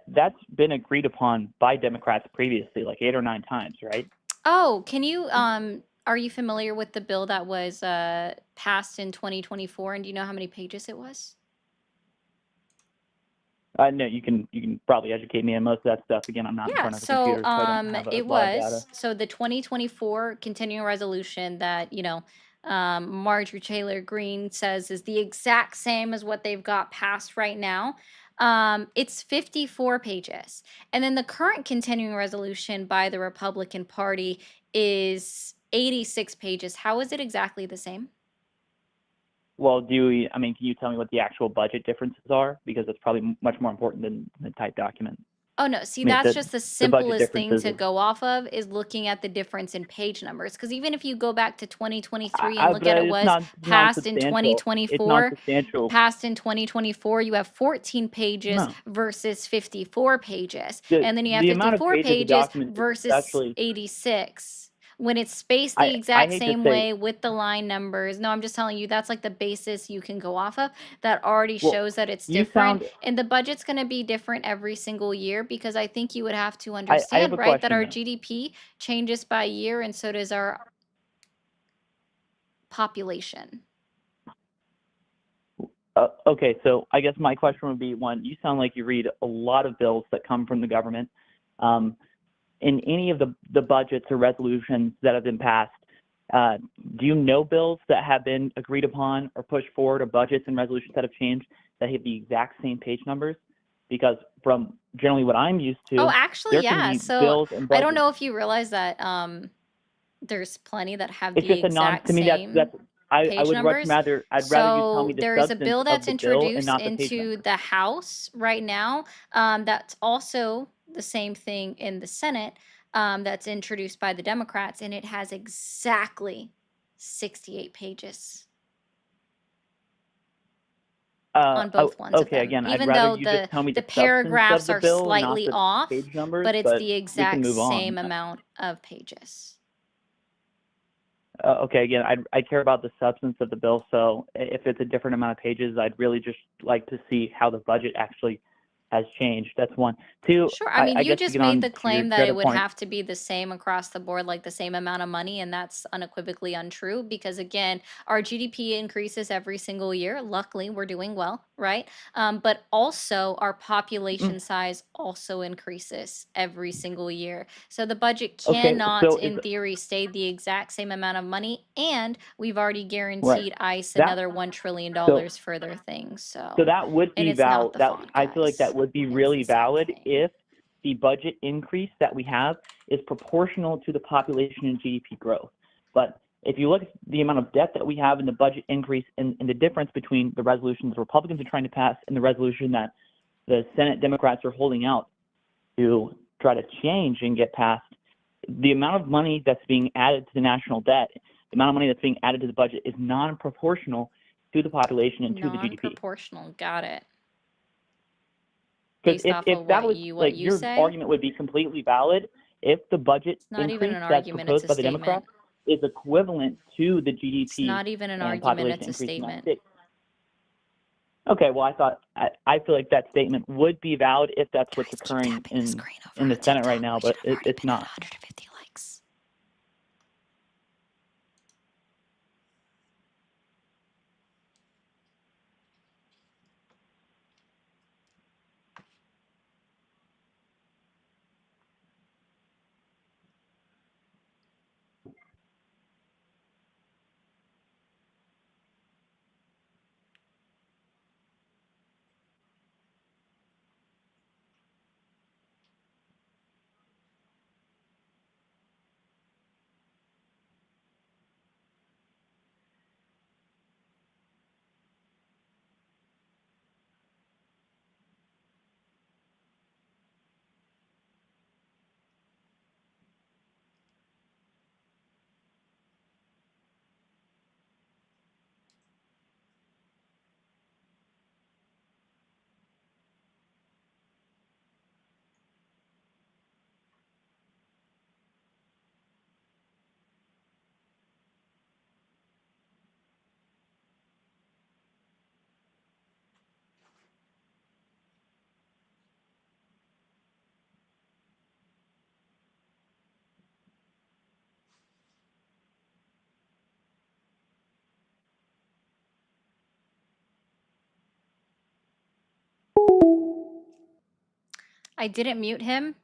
That's been agreed upon by Democrats previously, like 8 or 9 times, right? Oh, can you are you familiar with the bill that was passed in 2024, and do you know how many pages it was? No, you can probably educate me on most of that stuff. Again, I'm not in Yeah, front of a so computer, so I don't have it live data. was so the 2024 continuing resolution that, Marjorie Taylor Greene says is the exact same as what they've got passed right now. It's 54 pages. And then the current continuing resolution by the Republican Party is 86 pages. How is it exactly the same? Well, can you tell me what the actual budget differences are? Because that's probably much more important than the typed document. Oh, no. See, I mean, that's just the the budget simplest thing differences to is, go off of is looking at the difference in page numbers. Because even if you go back to 2023 and look but at it it's was not passed in substantial. It's 2024, non-substantial. passed in 2024, you have 14 pages No. versus 54 pages. The And then you have the amount of 54 pages of pages document is versus actually, 86. When it's spaced the I exact hate to same say, way with the line numbers. No, I'm just telling you, that's like the basis you can go off of that already well, shows that it's you different. sound. And the budget's going to be different every single year because I think you would have to I have understand, a right, that question our though. GDP changes by year and so does our population. Okay, so I guess my question would be, one, you sound like you read a lot of bills that come from the government. In any of the budgets or resolutions that have been passed, do you know bills that have been agreed upon or pushed forward, or budgets and resolutions that have changed that have the exact same page numbers? Because from generally what I'm used Oh, to, actually, there can yeah. be So bills and I don't budgets. know if you realize that there's plenty that have It's the just a non, exact to me, same I page would much numbers. rather, I'd rather you tell me So the there is a substance bill of that's the bill and introduced not the page into number. the House right now. That's also the same thing in the Senate. That's introduced by the Democrats, and it has exactly 68 pages on both ones of Okay, them. again, I'd Even rather though you just tell me the the substance of paragraphs the are bill and not slightly the off, page numbers, but it's but the we can exact move on. same amount of pages. Okay, again, I care about the substance of the bill, so if it's a different amount of pages, I'd really just like to see how the budget actually has changed. That's one. Two, Sure. I mean, I you guess to just get made on the to claim your that it other would point, have to be the same across the board, like the same amount of money, and that's unequivocally untrue because, again, our GDP increases every single year. Luckily, we're doing well, right? But also, our population size also increases every single year. So the budget okay, cannot, so is in theory, stay the exact same amount of money, and we've already right. guaranteed ICE That another $1 trillion so for their things. so So, that would and be it's not valid. the That font, I feel like that guys. would be It's really the same valid thing. if the budget increase that we have is proportional to the population and GDP growth. But if you look at the amount of debt that we have and the budget increase and the difference between the resolution the Republicans are trying to pass and the resolution that the Senate Democrats are holding out to try to change and get passed, the amount of money that's being added to the national debt, the amount of money that's being added to the budget is non-proportional to the population and to the GDP. Non-proportional. Got it. Because Based off if of that what was you like your say, argument would be completely valid if the budget it's not even increase an that's argument, it's proposed a by the Democrats statement. is equivalent to the It's GDP not even an and argument, population it's a increase in the United statement. States. Okay, well, I feel like that statement would be valid if that's what's Guys, keep occurring tapping the in screen over the on Senate right TikTok. now, We but should have already it's been at not. 150 likes. I didn't mute him.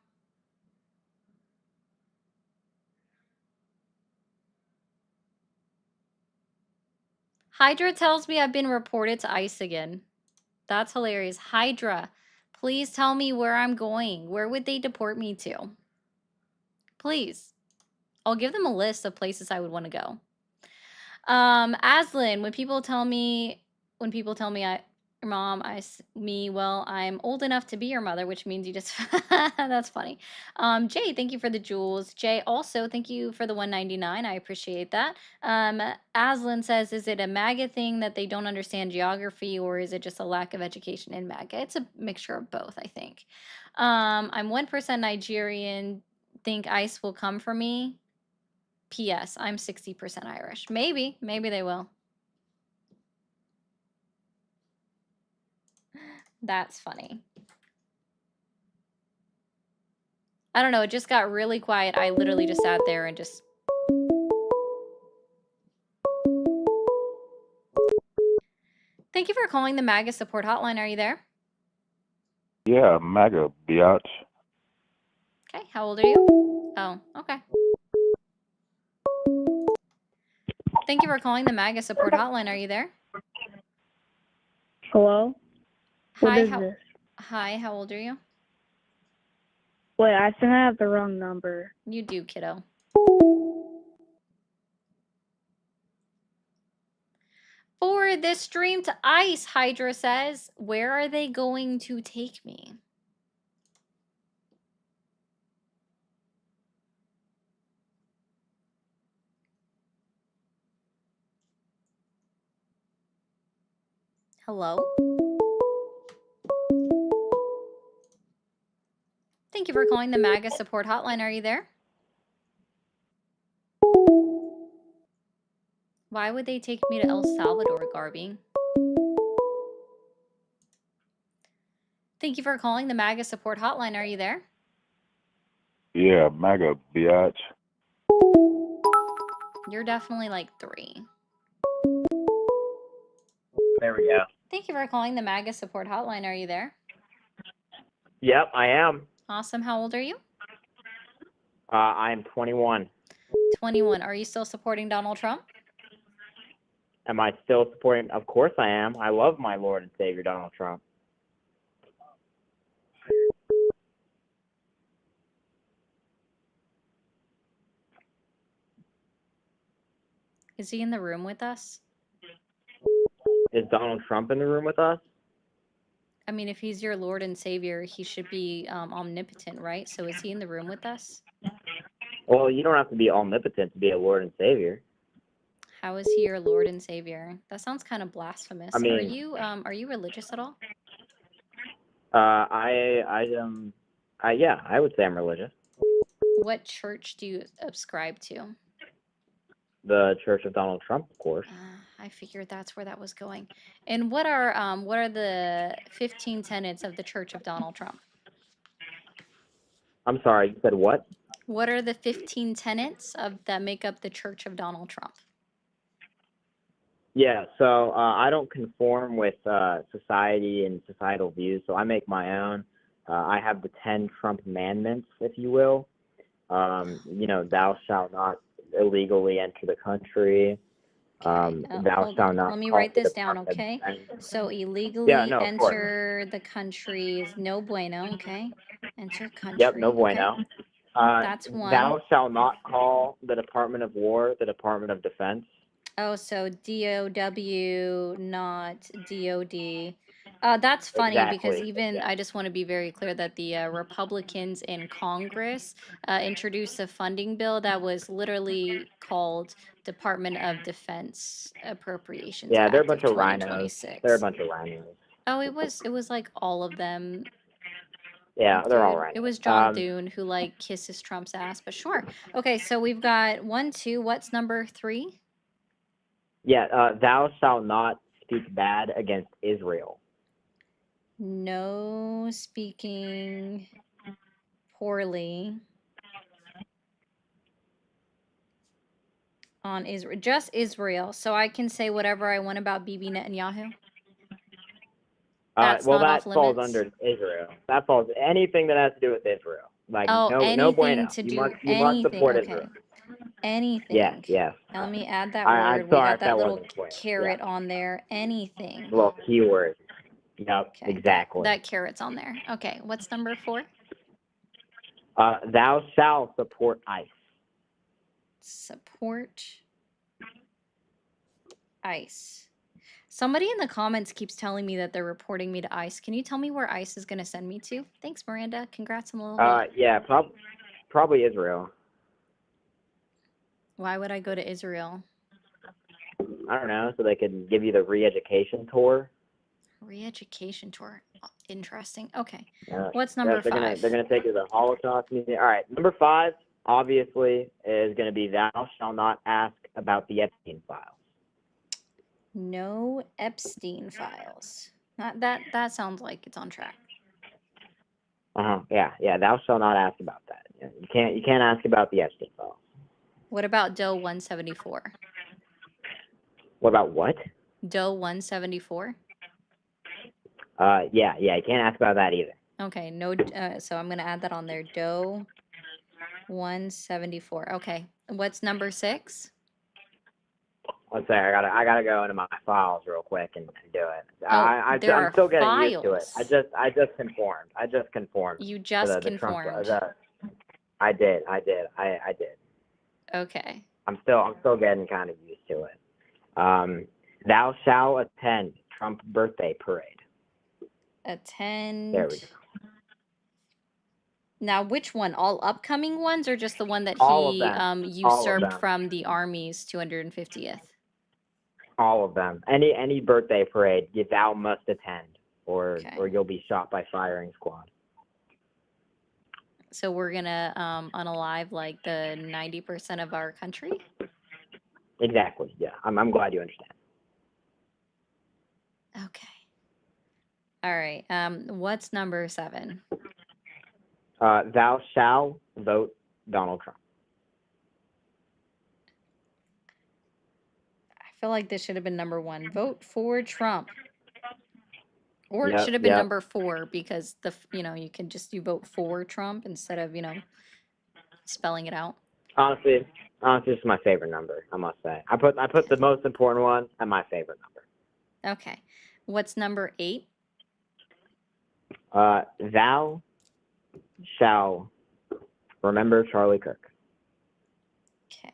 Hydra tells me I've been reported to ICE again. That's hilarious. Hydra, please tell me where I'm going. Where would they deport me to? Please. I'll give them a list of places I would want to go. Aslan, when people tell me your mom, well, I'm old enough to be your mother, which means you just, that's funny. Jay, thank you for the jewels. Jay, also, thank you for the 199. I appreciate that. Aslan says, is it a MAGA thing that they don't understand geography, or is it just a lack of education in MAGA? It's a mixture of both, I think. I'm 1% Nigerian. Think ICE will come for me? P.S. I'm 60% Irish. Maybe they will. That's funny. I don't know. It just got really quiet. I literally just sat there and just. Thank you for calling the MAGA support hotline. Are you there? Yeah, MAGA, biatch. Okay. How old are you? Oh, okay. Thank you for calling the MAGA support hotline. Are you there? Hello? What Hi. is this? Hi. How old are you? Wait, I think I have the wrong number. You do, kiddo. For this stream to ICE, Hydra says, where are they going to take me? Hello? Thank you for calling the MAGA support hotline. Are you there? Why would they take me to El Salvador, Garby? Thank you for calling the MAGA support hotline. Are you there? Yeah, MAGA, biatch. You're definitely like 3. There we go. Thank you for calling the MAGA support hotline. Are you there? Yep, I am. Awesome. How old are you? I'm 21. 21. Are you still supporting Donald Trump? Am I still supporting? Of course I am. I love my Lord and Savior, Donald Trump. Is he in the room with us? Is Donald Trump in the room with us? I mean, if he's your Lord and Savior, he should be omnipotent, right? So is he in the room with us? Well, you don't have to be omnipotent to be a Lord and Savior. How is he your Lord and Savior? That sounds kind of blasphemous. I mean, are you religious at all? Yeah, I would say I'm religious. What church do you subscribe to? The Church of Donald Trump, of course. I figured that's where that was going. And what are the 15 tenets of the Church of Donald Trump? I'm sorry, you said what? What are the 15 tenets that make up the Church of Donald Trump? Yeah, so I don't conform with society and societal views, so I make my own. I have the 10 Trump commandments, if you will. Thou shalt not illegally enter the country. Thou shalt not. Let me write this down, okay? So illegally enter the country is no bueno, okay? Enter country. Yep, no bueno. Okay. That's one. Thou shalt not call the Department of War the Department of Defense. Oh, so DOW, not DOD. That's funny because I just want to be very clear that the Republicans in Congress introduced a funding bill that was literally called Department of Defense Appropriations. Yeah, Act they're a bunch of 2026. rhinos. They're a bunch of rhinos. Oh, it was like all of them. Yeah, they're all right. It was John Thune who like kisses Trump's ass, but sure. Okay, so we've got 1, 2. What's number 3? Yeah, thou shalt not speak bad against Israel. No speaking poorly on Israel, just Israel. So I can say whatever I want about Bibi Netanyahu. That's well, not off that falls limits? under Israel. That falls anything that has to do with Israel. Like Oh, no anything bueno. to You do must anything. support Okay. Israel. Yes, Anything. yes. Now let me add that I'm word. We sorry got if that that little wasn't clear. carrot on there. Anything. A little keyword. Yep, Okay, exactly. that carrot's on there. Okay, what's number 4? Thou shalt support ICE. Support ICE. Somebody in the comments keeps telling me that they're reporting me to ICE. Can you tell me where ICE is going to send me to? Thanks, Miranda. Congrats on the little win. Yeah, probably Israel. Why would I go to Israel? I don't know, so they could give you the re-education tour. Re-education tour. Interesting. Okay. Yeah. What's number they're 5? gonna take you to the Holocaust Museum. All right, number 5 obviously is gonna be thou shalt not ask about the Epstein files. No Epstein files. That sounds like it's on track. Yeah. Thou shalt not ask about that. Yeah, you can't ask about the Epstein files. What about Doe 174? What about what? Doe 174? Yeah. You can't ask about that either. Okay, no. So I'm gonna add that on there. Doe 174. Okay. What's number 6? Let's say I gotta go into my files real quick and do it. Oh, there I'm are still getting used to it. files. I just conformed. You to just the Trump. conformed. I did. Okay. I'm still getting kind of used to it. Thou shalt attend Trump birthday parade. Attend. There we go. Now, which one? All upcoming ones, or just the one that All of he them. All of usurped them. from the Army's 250th? All of them. Any birthday parade, thou must attend, or you'll be shot by firing squad. So we're gonna unalive like the 90% of our country? Exactly. Yeah. I'm glad you understand. Okay. All right. What's number 7? Thou shalt vote Donald Trump. I feel like this should have been number 1. Vote for Trump. Or it Yep, should have been yep. number 4 because you vote for Trump instead of, spelling it out. Honestly, this is my favorite number. I must say. I put the most important one at my favorite number. Okay. What's number 8? Thou shall remember Charlie Kirk. Okay.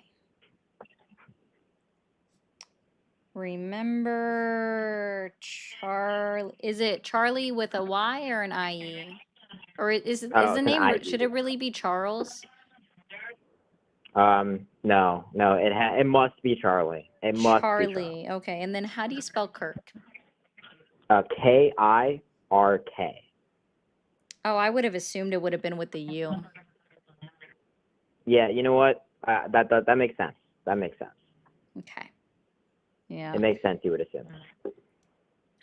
Remember Charlie. Is it Charlie with a Y or an IE? Or is it's the an name, IE. should it really be Charles? No. It must be Charlie. It must be Charlie. Okay. And then how do you spell Kirk? Kirk. Oh, I would have assumed it would have been with the U. Yeah, you know what? That makes sense. That makes sense. Okay. Yeah. It makes sense. You would assume.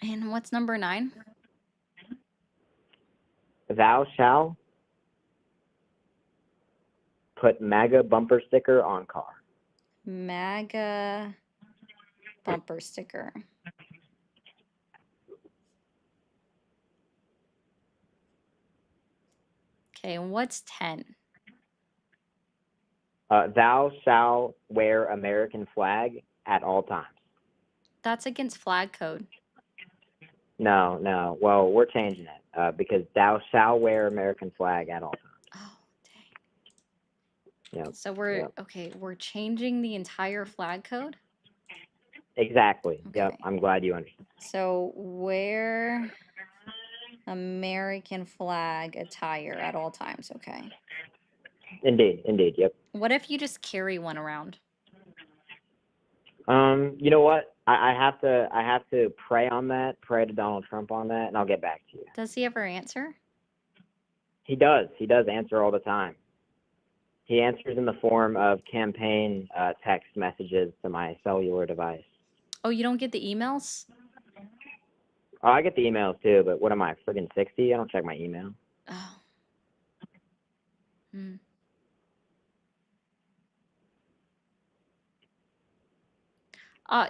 And what's number 9? Thou shall put MAGA bumper sticker on car. MAGA bumper sticker. Okay, and what's 10? Thou shall wear American flag at all times. That's against flag code. No. Well, we're changing it because thou shall wear American flag at all times. Oh, dang. Yep. So we're changing the entire flag code? Exactly. Okay. Yep. I'm glad you understand. So wear American flag attire at all times, okay. Indeed. Yep. What if you just carry one around? You know what? I have to pray to Donald Trump on that, and I'll get back to you. Does he ever answer? He does answer all the time. He answers in the form of campaign text messages to my cellular device. Oh, you don't get the emails? Oh, I get the emails too, but what am I, friggin' 60? I don't check my email. Oh.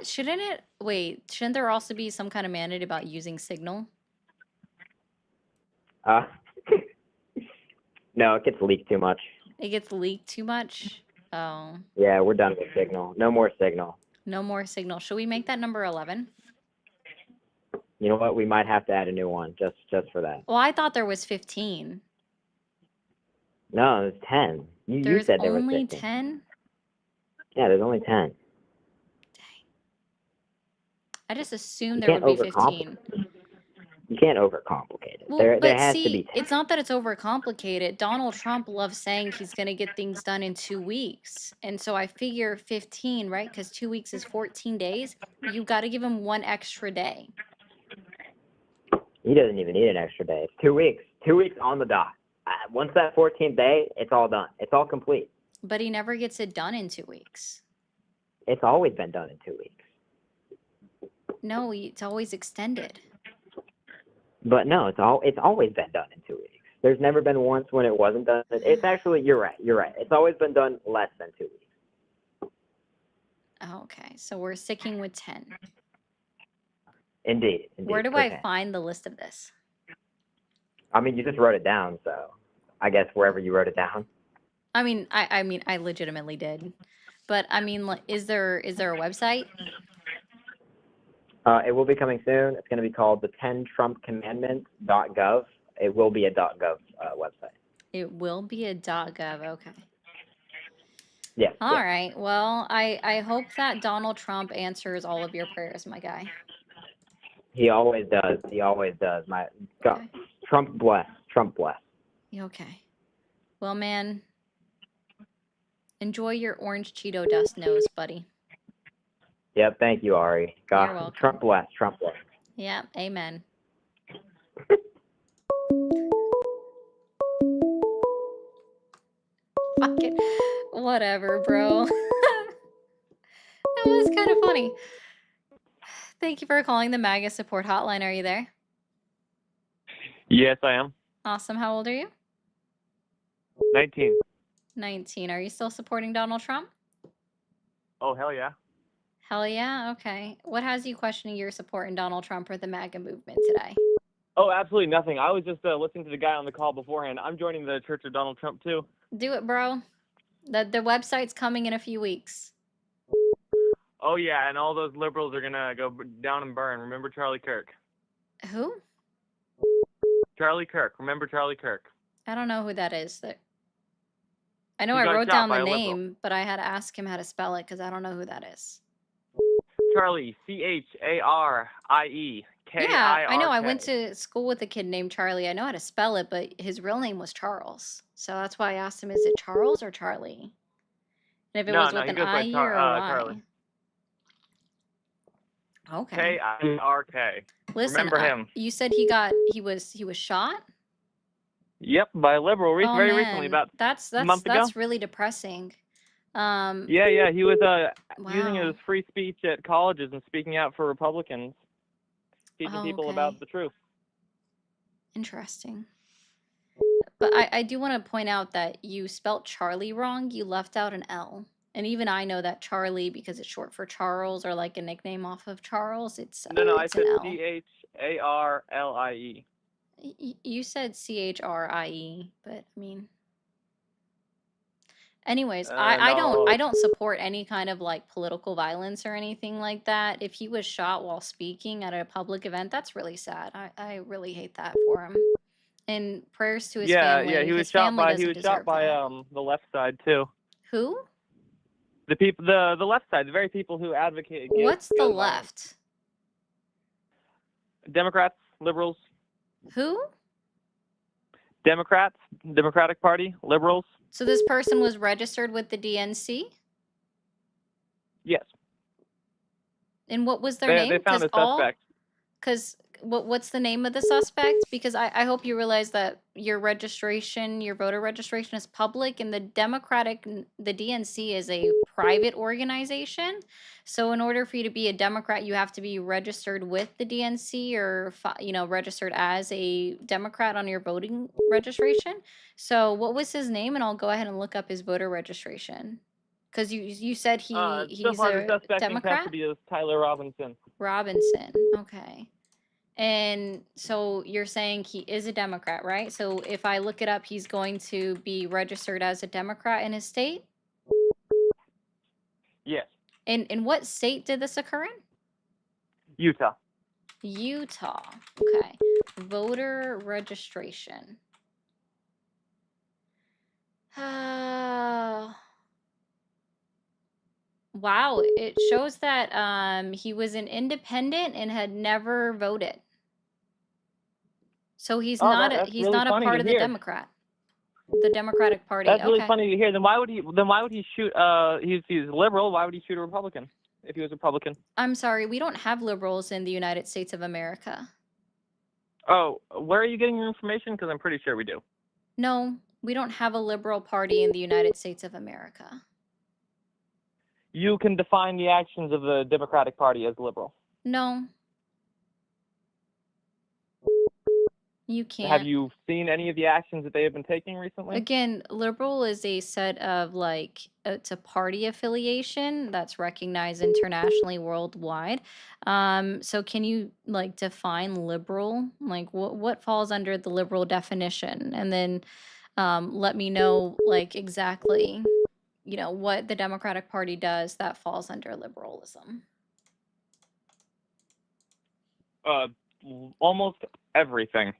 Shouldn't there also be some kind of mandate about using Signal? Uh, no, it gets leaked too much. It gets leaked too much. Oh, Yeah, we're done with Signal. No more Signal. no more Signal. Should we make that number 11? You know what? We might have to add a new one just for that. Well, I thought there was 15. No, there's 10. You There's said there was only 15. 10? Yeah, there's only 10. I just assumed You there would can't be 15. You can't overcomplicate it. Well, There but has to see, be 10. it's not that it's overcomplicated. Donald Trump loves saying he's going to get things done in 2 weeks. And so I figure 15, right? Because 2 weeks is 14 days. You got to give him one extra day. He doesn't even need an extra day. It's 2 weeks. 2 weeks on the dot. Once that 14th day, it's all done. It's all complete. But he never gets it done in 2 weeks. It's always been done in 2 weeks. No, it's always extended. But no, it's always been done in 2 weeks. There's never been once when it wasn't done. It's actually, you're right. It's always been done less than 2 weeks. Okay, so we're sticking with 10. Indeed. Where do for I 10. find the list of this? I mean, you just wrote it down, so I guess wherever you wrote it down. I mean, I legitimately did. But I mean, like, is there a website? It will be coming soon. It's going to be called the 10TrumpCommandments.gov. It will be a .gov website. It will be a .gov. Okay. Yeah. All right. Well, I hope that Donald Trump answers all of your prayers, my guy. He always does. He always does. My God. Okay. Trump bless. Trump bless. Okay. Well, man, enjoy your orange Cheeto dust nose, buddy. Yep. Thank you, Ari. God. You're welcome. Trump bless. Trump bless. Yeah. Amen. Fuck it. Whatever, bro. That was kind of funny. Thank you for calling the MAGA support hotline. Are you there? Yes, I am. Awesome. How old are you? 19. 19. Are you still supporting Donald Trump? Oh, hell yeah. Hell yeah. Okay. What has you questioning your support in Donald Trump or the MAGA movement today? Oh, absolutely nothing. I was just listening to the guy on the call beforehand. I'm joining the Church of Donald Trump, too. Do it, bro. The website's coming in a few weeks. Oh, yeah, and all those liberals are going to go down and burn. Remember Charlie Kirk? Who? Charlie Kirk. Remember Charlie Kirk? I don't know who that is. I know He I got wrote shot down by the a liberal. name, but I had to ask him how to spell it because I don't know who that is. Charlie, Charie. Yeah, I know. I Kirk. went to school with a kid named Charlie. I know how to spell it, but his real name was Charles. So that's why I asked him, is it Charles or Charlie? And if it was with he an goes by IE or a Y. Charlie. Okay. K-I-R-K. Listen, Remember him. you said he was shot? Yep, by a liberal Oh very man, recently, about that's a month ago. that's really depressing. Yeah, he was using Wow. his free speech at colleges and speaking out for Republicans, teaching people about Okay. the truth. Interesting. But I do want to point out that you spelt Charlie wrong. You left out an L. And even I know that Charlie, because it's short for Charles or like a nickname off of Charles, it's No, I it's said an L. Charie. You said CHRIE, but I mean, anyways, I No. don't support any kind of like political violence or anything like that. If he was shot while speaking at a public event, that's really sad. I really hate that for him. And prayers to his family. Yeah, he was His shot family by doesn't deserve that. the left side too. Who? The people, the left side, the very people who advocate against What's the gun violence. left? Democrats, liberals, Who? Democrats, Democratic Party, liberals. So this person was registered with the DNC? Yes, And what was their they name? found a suspect. Because what's the name of the suspect? Because I hope you realize that your registration, your voter registration is public, and the DNC is a private organization. So in order for you to be a Democrat, you have to be registered with the DNC or registered as a Democrat on your voting registration. So what was his name? And I'll go ahead and look up his voter registration. Because you said So he's far, the a suspect in Democrat? custody is Tyler Robinson. Robinson. Okay. And so you're saying he is a Democrat, right? So if I look it up, he's going to be registered as a Democrat in his state? Yes. In what state did this occur in? Utah. Utah. Okay. Voter registration. Wow, it shows that he was an independent and had never voted. So he's Oh, not that's he's really not a funny part to of the hear. Democratic Party. That's really Okay. funny to hear. Then why would he shoot he's liberal, why would he shoot a Republican if he was a Republican? I'm sorry, we don't have liberals in the United States of America. Oh, where are you getting your information? Because I'm pretty sure we do. No, we don't have a liberal party in the United States of America. You can define the actions of the Democratic Party as liberal. No. You can't. Have you seen any of the actions that they have been taking recently? Again, liberal is a set of like, it's a party affiliation that's recognized internationally worldwide. So can you like define liberal? Like what falls under the liberal definition? And then let me know like exactly, what the Democratic Party does that falls under liberalism. Almost everything.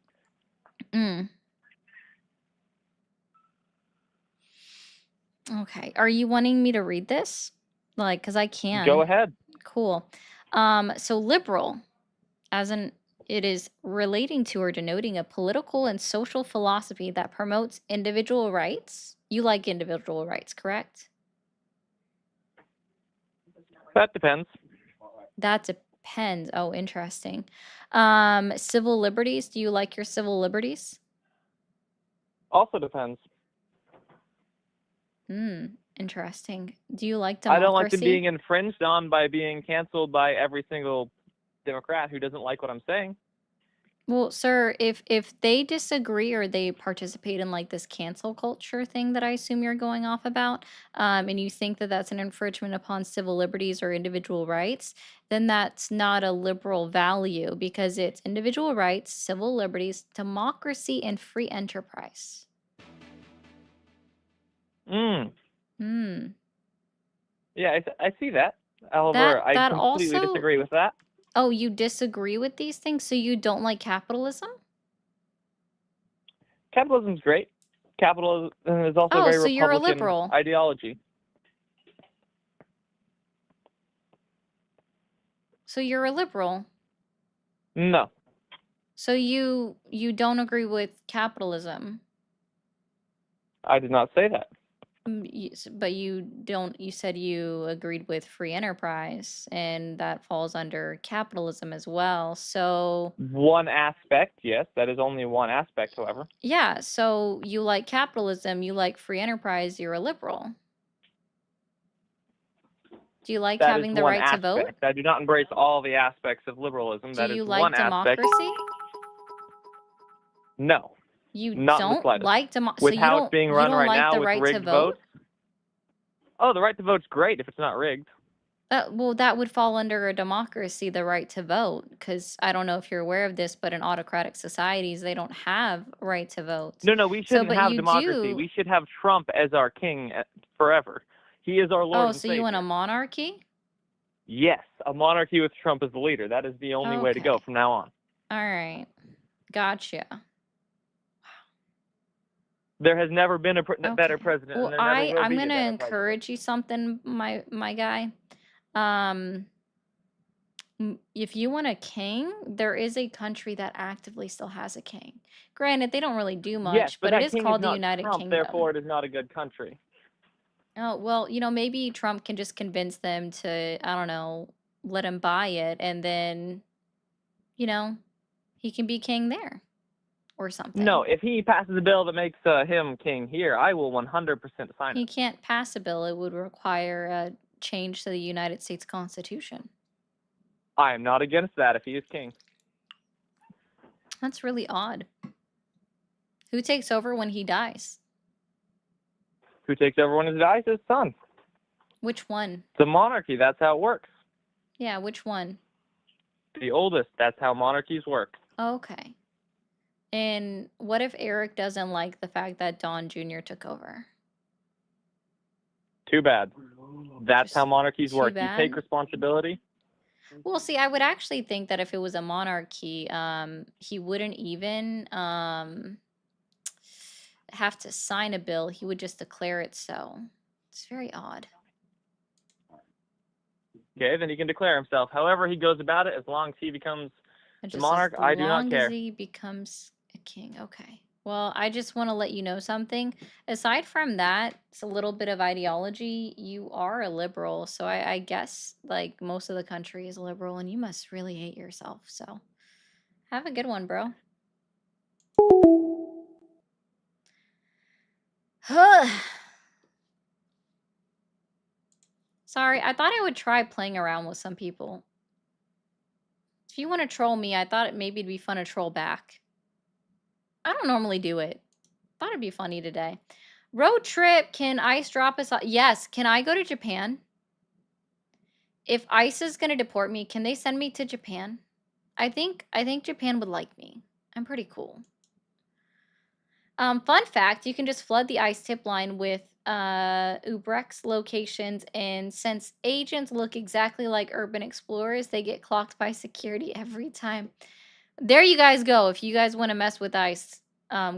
Okay. Are you wanting me to read this? Like, because I can. Go ahead. Cool. So liberal, as in it is relating to or denoting a political and social philosophy that promotes individual rights. You like individual rights, correct? That depends. That depends. Oh, interesting. Civil liberties. Do you like your civil liberties? Also depends. Interesting. Do you like democracy? I don't like them being infringed on by being canceled by every single Democrat who doesn't like what I'm saying. Well, sir, if they disagree or they participate in like this cancel culture thing that I assume you're going off about, and you think that that's an infringement upon civil liberties or individual rights, then that's not a liberal value because it's individual rights, civil liberties, democracy, and free enterprise. Yeah, I see that. However, I That completely also. disagree with that. Oh, you disagree with these things, so you don't like capitalism? Capitalism's great. Capitalism is also Oh, very so you're a Republican liberal. ideology. So you're a liberal. No. So you don't agree with capitalism. I did not say that. But you don't, you said you agreed with free enterprise, and that falls under capitalism as well. So, One aspect, yes, that is only one aspect, however. yeah, so you like capitalism, you like free enterprise, you're a liberal. Do you like That having is the one right to vote? aspect. I do not embrace all the aspects of liberalism. Do That is you one like aspect. democracy? No. You Not in the don't slightest. like so With you how don't it's being you run don't right like now the with right to rigged vote? votes. Oh, the right to vote's great if it's not rigged. Well, that would fall under a democracy, the right to vote, because I don't know if you're aware of this, but in autocratic societies, they don't have a right to vote. No, we So, shouldn't but have you democracy. do. We should have Trump as our king forever. He is our Lord Oh, and so Savior. you want a monarchy? Yes, a monarchy with Trump as the leader. That is the only way to go Okay. from now on. All right. Gotcha. There has never been a better president, Well, and there never will I'm be a gonna better president. encourage you something, my guy. If you want a king, there is a country that actively still has a king. Granted, they don't really do much, Yes, but but it that is king is called the not United Trump, Kingdom. therefore it is not a good country. Oh, well, maybe Trump can just convince them to, I don't know, let him buy it, and then, he can be king there or something. No, if he passes a bill that makes him king here, I will 100% sign He it. can't pass a bill. It would require a change to the United States Constitution. I am not against that if he is king. That's really odd. Who takes over when he dies? Who takes over when he dies? His son. Which one? It's a monarchy. That's how it works. Yeah, which one? The oldest. That's how monarchies work. Okay. And what if Eric doesn't like the fact that Don Jr. took over? Too bad. That's how monarchies too work. You bad. take responsibility. Well, see, I would actually think that if it was a monarchy, he wouldn't even have to sign a bill. He would just declare it so. It's very odd. Okay, then he can declare himself. However he goes about it, as long as he becomes It the just says, monarch, I do not long as care. he becomes a king. Okay. Well, I just want to let you know something. Aside from that, it's a little bit of ideology. You are a liberal, so I guess like most of the country is liberal, and you must really hate yourself. So have a good one, bro. Sorry, I thought I would try playing around with some people. If you want to troll me, I thought maybe it'd be fun to troll back. I don't normally do it. Thought it'd be funny today. Road trip, can ICE drop us off? Yes, can I go to Japan? If ICE is going to deport me, can they send me to Japan? I think Japan would like me. I'm pretty cool. Fun fact, you can just flood the ICE tip line with Ubrex locations, and since agents look exactly like urban explorers, they get clocked by security every time. There you guys go. If you guys want to mess with ICE,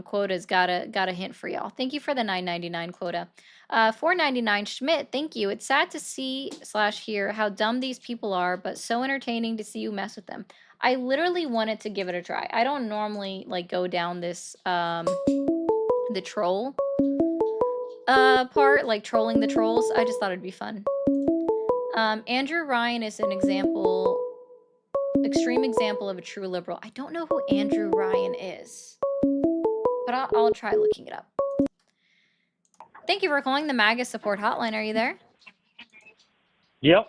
quota's got a hint for y'all. Thank you for the $9.99 quota. $4.99 Schmidt, thank you. It's sad to see / hear how dumb these people are, but so entertaining to see you mess with them. I literally wanted to give it a try. I don't normally like go down this the troll part, like trolling the trolls. I just thought it'd be fun. Andrew Ryan is an extreme example of a true liberal. I don't know who Andrew Ryan is, but I'll try looking it up. Thank you for calling the MAGA support hotline. Are you there? Yep,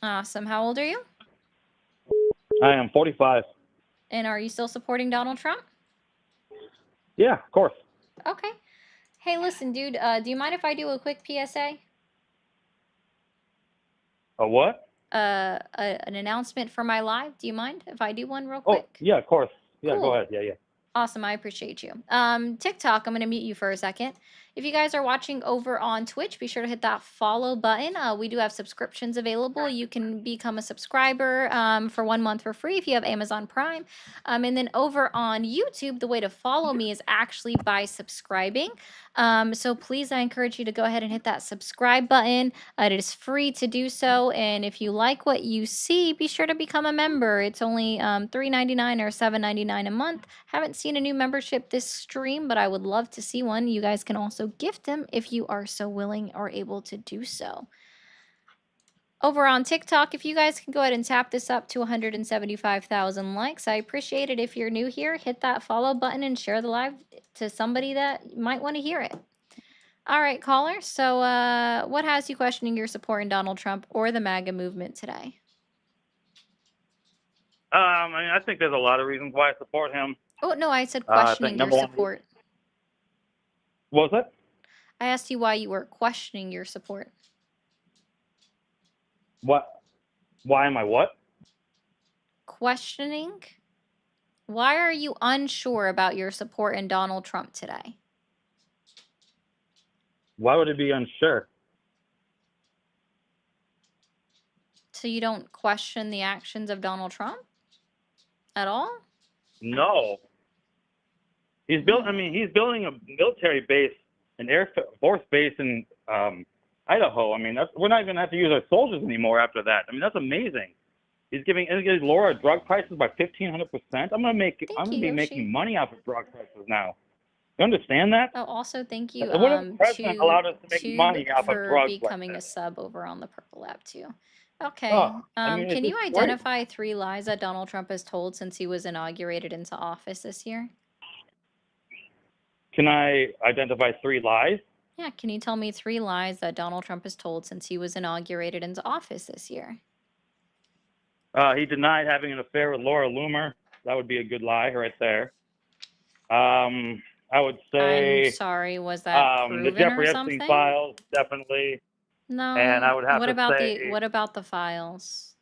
Awesome. How old are you? I am 45. And are you still supporting Donald Trump? Yeah, of course. Okay. Hey, listen, dude, do you mind if I do a quick PSA? A what? An announcement for my live. Do you mind if I do one real Oh, quick? yeah, of course. Yeah, Cool. go ahead. Yeah. Awesome. I appreciate you. TikTok, I'm going to mute you for a second. If you guys are watching over on Twitch, be sure to hit that follow button. We do have subscriptions available. You can become a subscriber for 1 month for free if you have Amazon Prime. And then over on YouTube, the way to follow me is actually by subscribing. So please, I encourage you to go ahead and hit that subscribe button. It is free to do so. And if you like what you see, be sure to become a member. It's only $3.99 or $7.99 a month. Haven't seen a new membership this stream, but I would love to see one. You guys can also gift them if you are so willing or able to do so. Over on TikTok, if you guys can go ahead and tap this up to 175,000 likes, I appreciate it. If you're new here, hit that follow button and share the live to somebody that might want to hear it. All right, caller. So what has you questioning your support in Donald Trump or the MAGA movement today? I mean, I think there's a lot of reasons why I support him. Oh, no, I said I think questioning your number one- support. What was that? I asked you why you were questioning your support. What? Why am I what? Questioning? Why are you unsure about your support in Donald Trump today? Why would it be unsure? So you don't question the actions of Donald Trump at all? No. He's built. I mean, he's building a military base, an air force base in Idaho. I mean, we're not even gonna have to use our soldiers anymore after that. I mean, that's amazing. He's giving lower drug prices by 1,500%. I'm gonna be making money off of drug prices now. You understand that? Oh, also thank you What if the president allowed us to make Tube money off of for drugs like becoming that? a sub over on the Purple app too. Okay. Oh, I mean, Can it's you just great. identify 3 lies that Donald Trump has told since he was inaugurated into office this year? Can I identify 3 lies? Yeah, can you tell me 3 lies that Donald Trump has told since he was inaugurated into office this year? He denied having an affair with Laura Loomer. That would be a good lie right there. I would say. I'm sorry, was that the proven Jeffrey or Epstein something? files, definitely. No. And I would have what to about say. what about the files?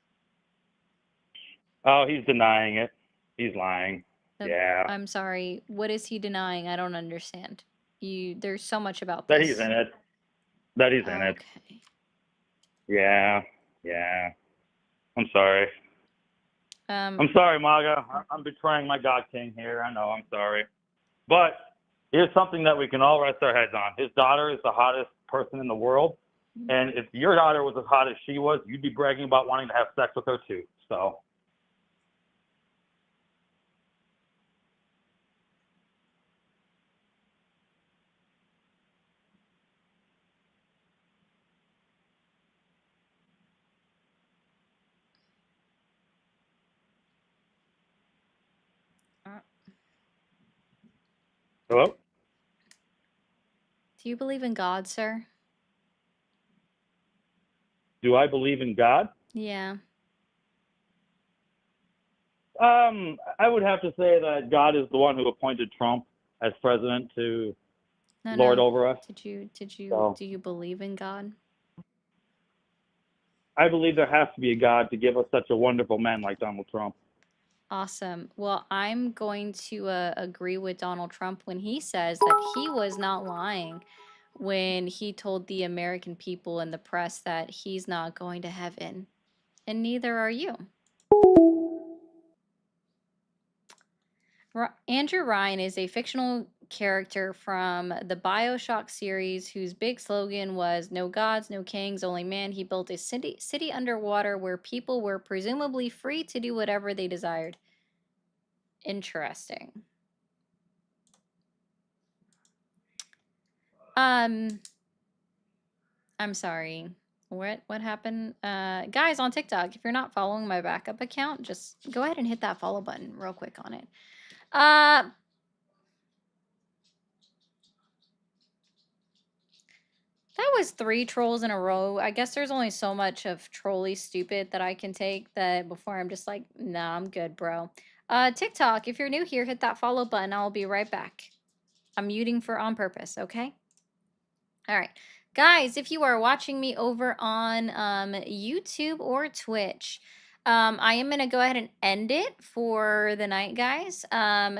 Oh, he's denying it. He's lying. Yeah. I'm sorry. What is he denying? I don't understand. There's so much about That this. he's in it. That he's in it. Okay. Yeah. Yeah. I'm sorry. I'm sorry, MAGA. I'm betraying my God King here. I know. I'm sorry. But here's something that we can all rest our heads on. His daughter is the hottest person in the world. And if your daughter was as hot as she was, you'd be bragging about wanting to have sex with her too. So. Hello? Do you believe in God, sir? Do I believe in God? Yeah. I would have to say that God is the one who appointed Trump as president to lord over us. Do you believe in God? I believe there has to be a God to give us such a wonderful man like Donald Trump. Awesome. Well, I'm going to agree with Donald Trump when he says that he was not lying when he told the American people and the press that he's not going to heaven. And neither are you. Andrew Ryan is a fictional character from the BioShock series whose big slogan was "No gods, no kings, only man." He built a city underwater where people were presumably free to do whatever they desired. Interesting. I'm sorry. What happened? Guys on TikTok, if you're not following my backup account, just go ahead and hit that follow button real quick on it. That was 3 trolls in a row. I guess there's only so much of trolly stupid that I can take that before I'm just like, nah, I'm good, bro. TikTok, if you're new here, hit that follow button. I'll be right back. I'm muting on purpose, okay? All right. Guys, if you are watching me over on YouTube or Twitch, I am going to go ahead and end it for the night, guys.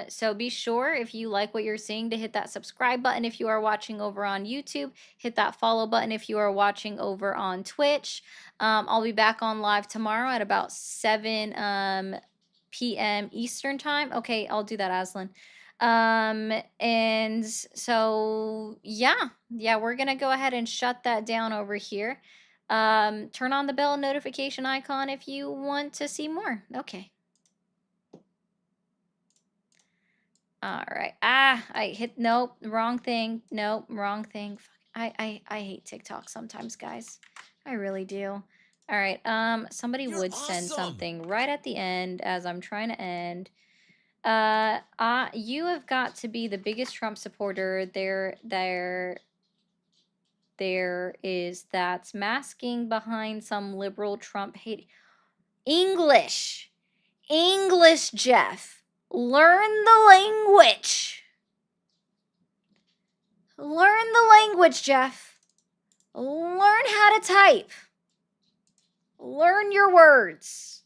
So be sure, if you like what you're seeing, to hit that subscribe button. If you are watching over on YouTube, hit that follow button. If you are watching over on Twitch, I'll be back on live tomorrow at about 7 p.m. Eastern time. Okay, I'll do that, Aslan. And so yeah, we're gonna go ahead and shut that down over here. Turn on the bell notification icon if you want to see more. Okay. All right. I hit, nope, wrong thing. Nope, wrong thing. Fuck. I hate TikTok sometimes, guys. I really do. All right. Somebody would send something right at the end as I'm trying to end. You have got to be the biggest Trump supporter there is that's masking behind some liberal Trump hate. English, Jeff. Learn the language. Learn the language, Jeff. Learn how to type. Learn your words.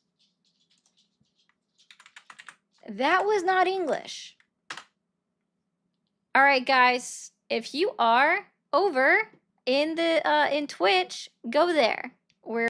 That was not English. All right, guys. If you are over in the in Twitch, go there.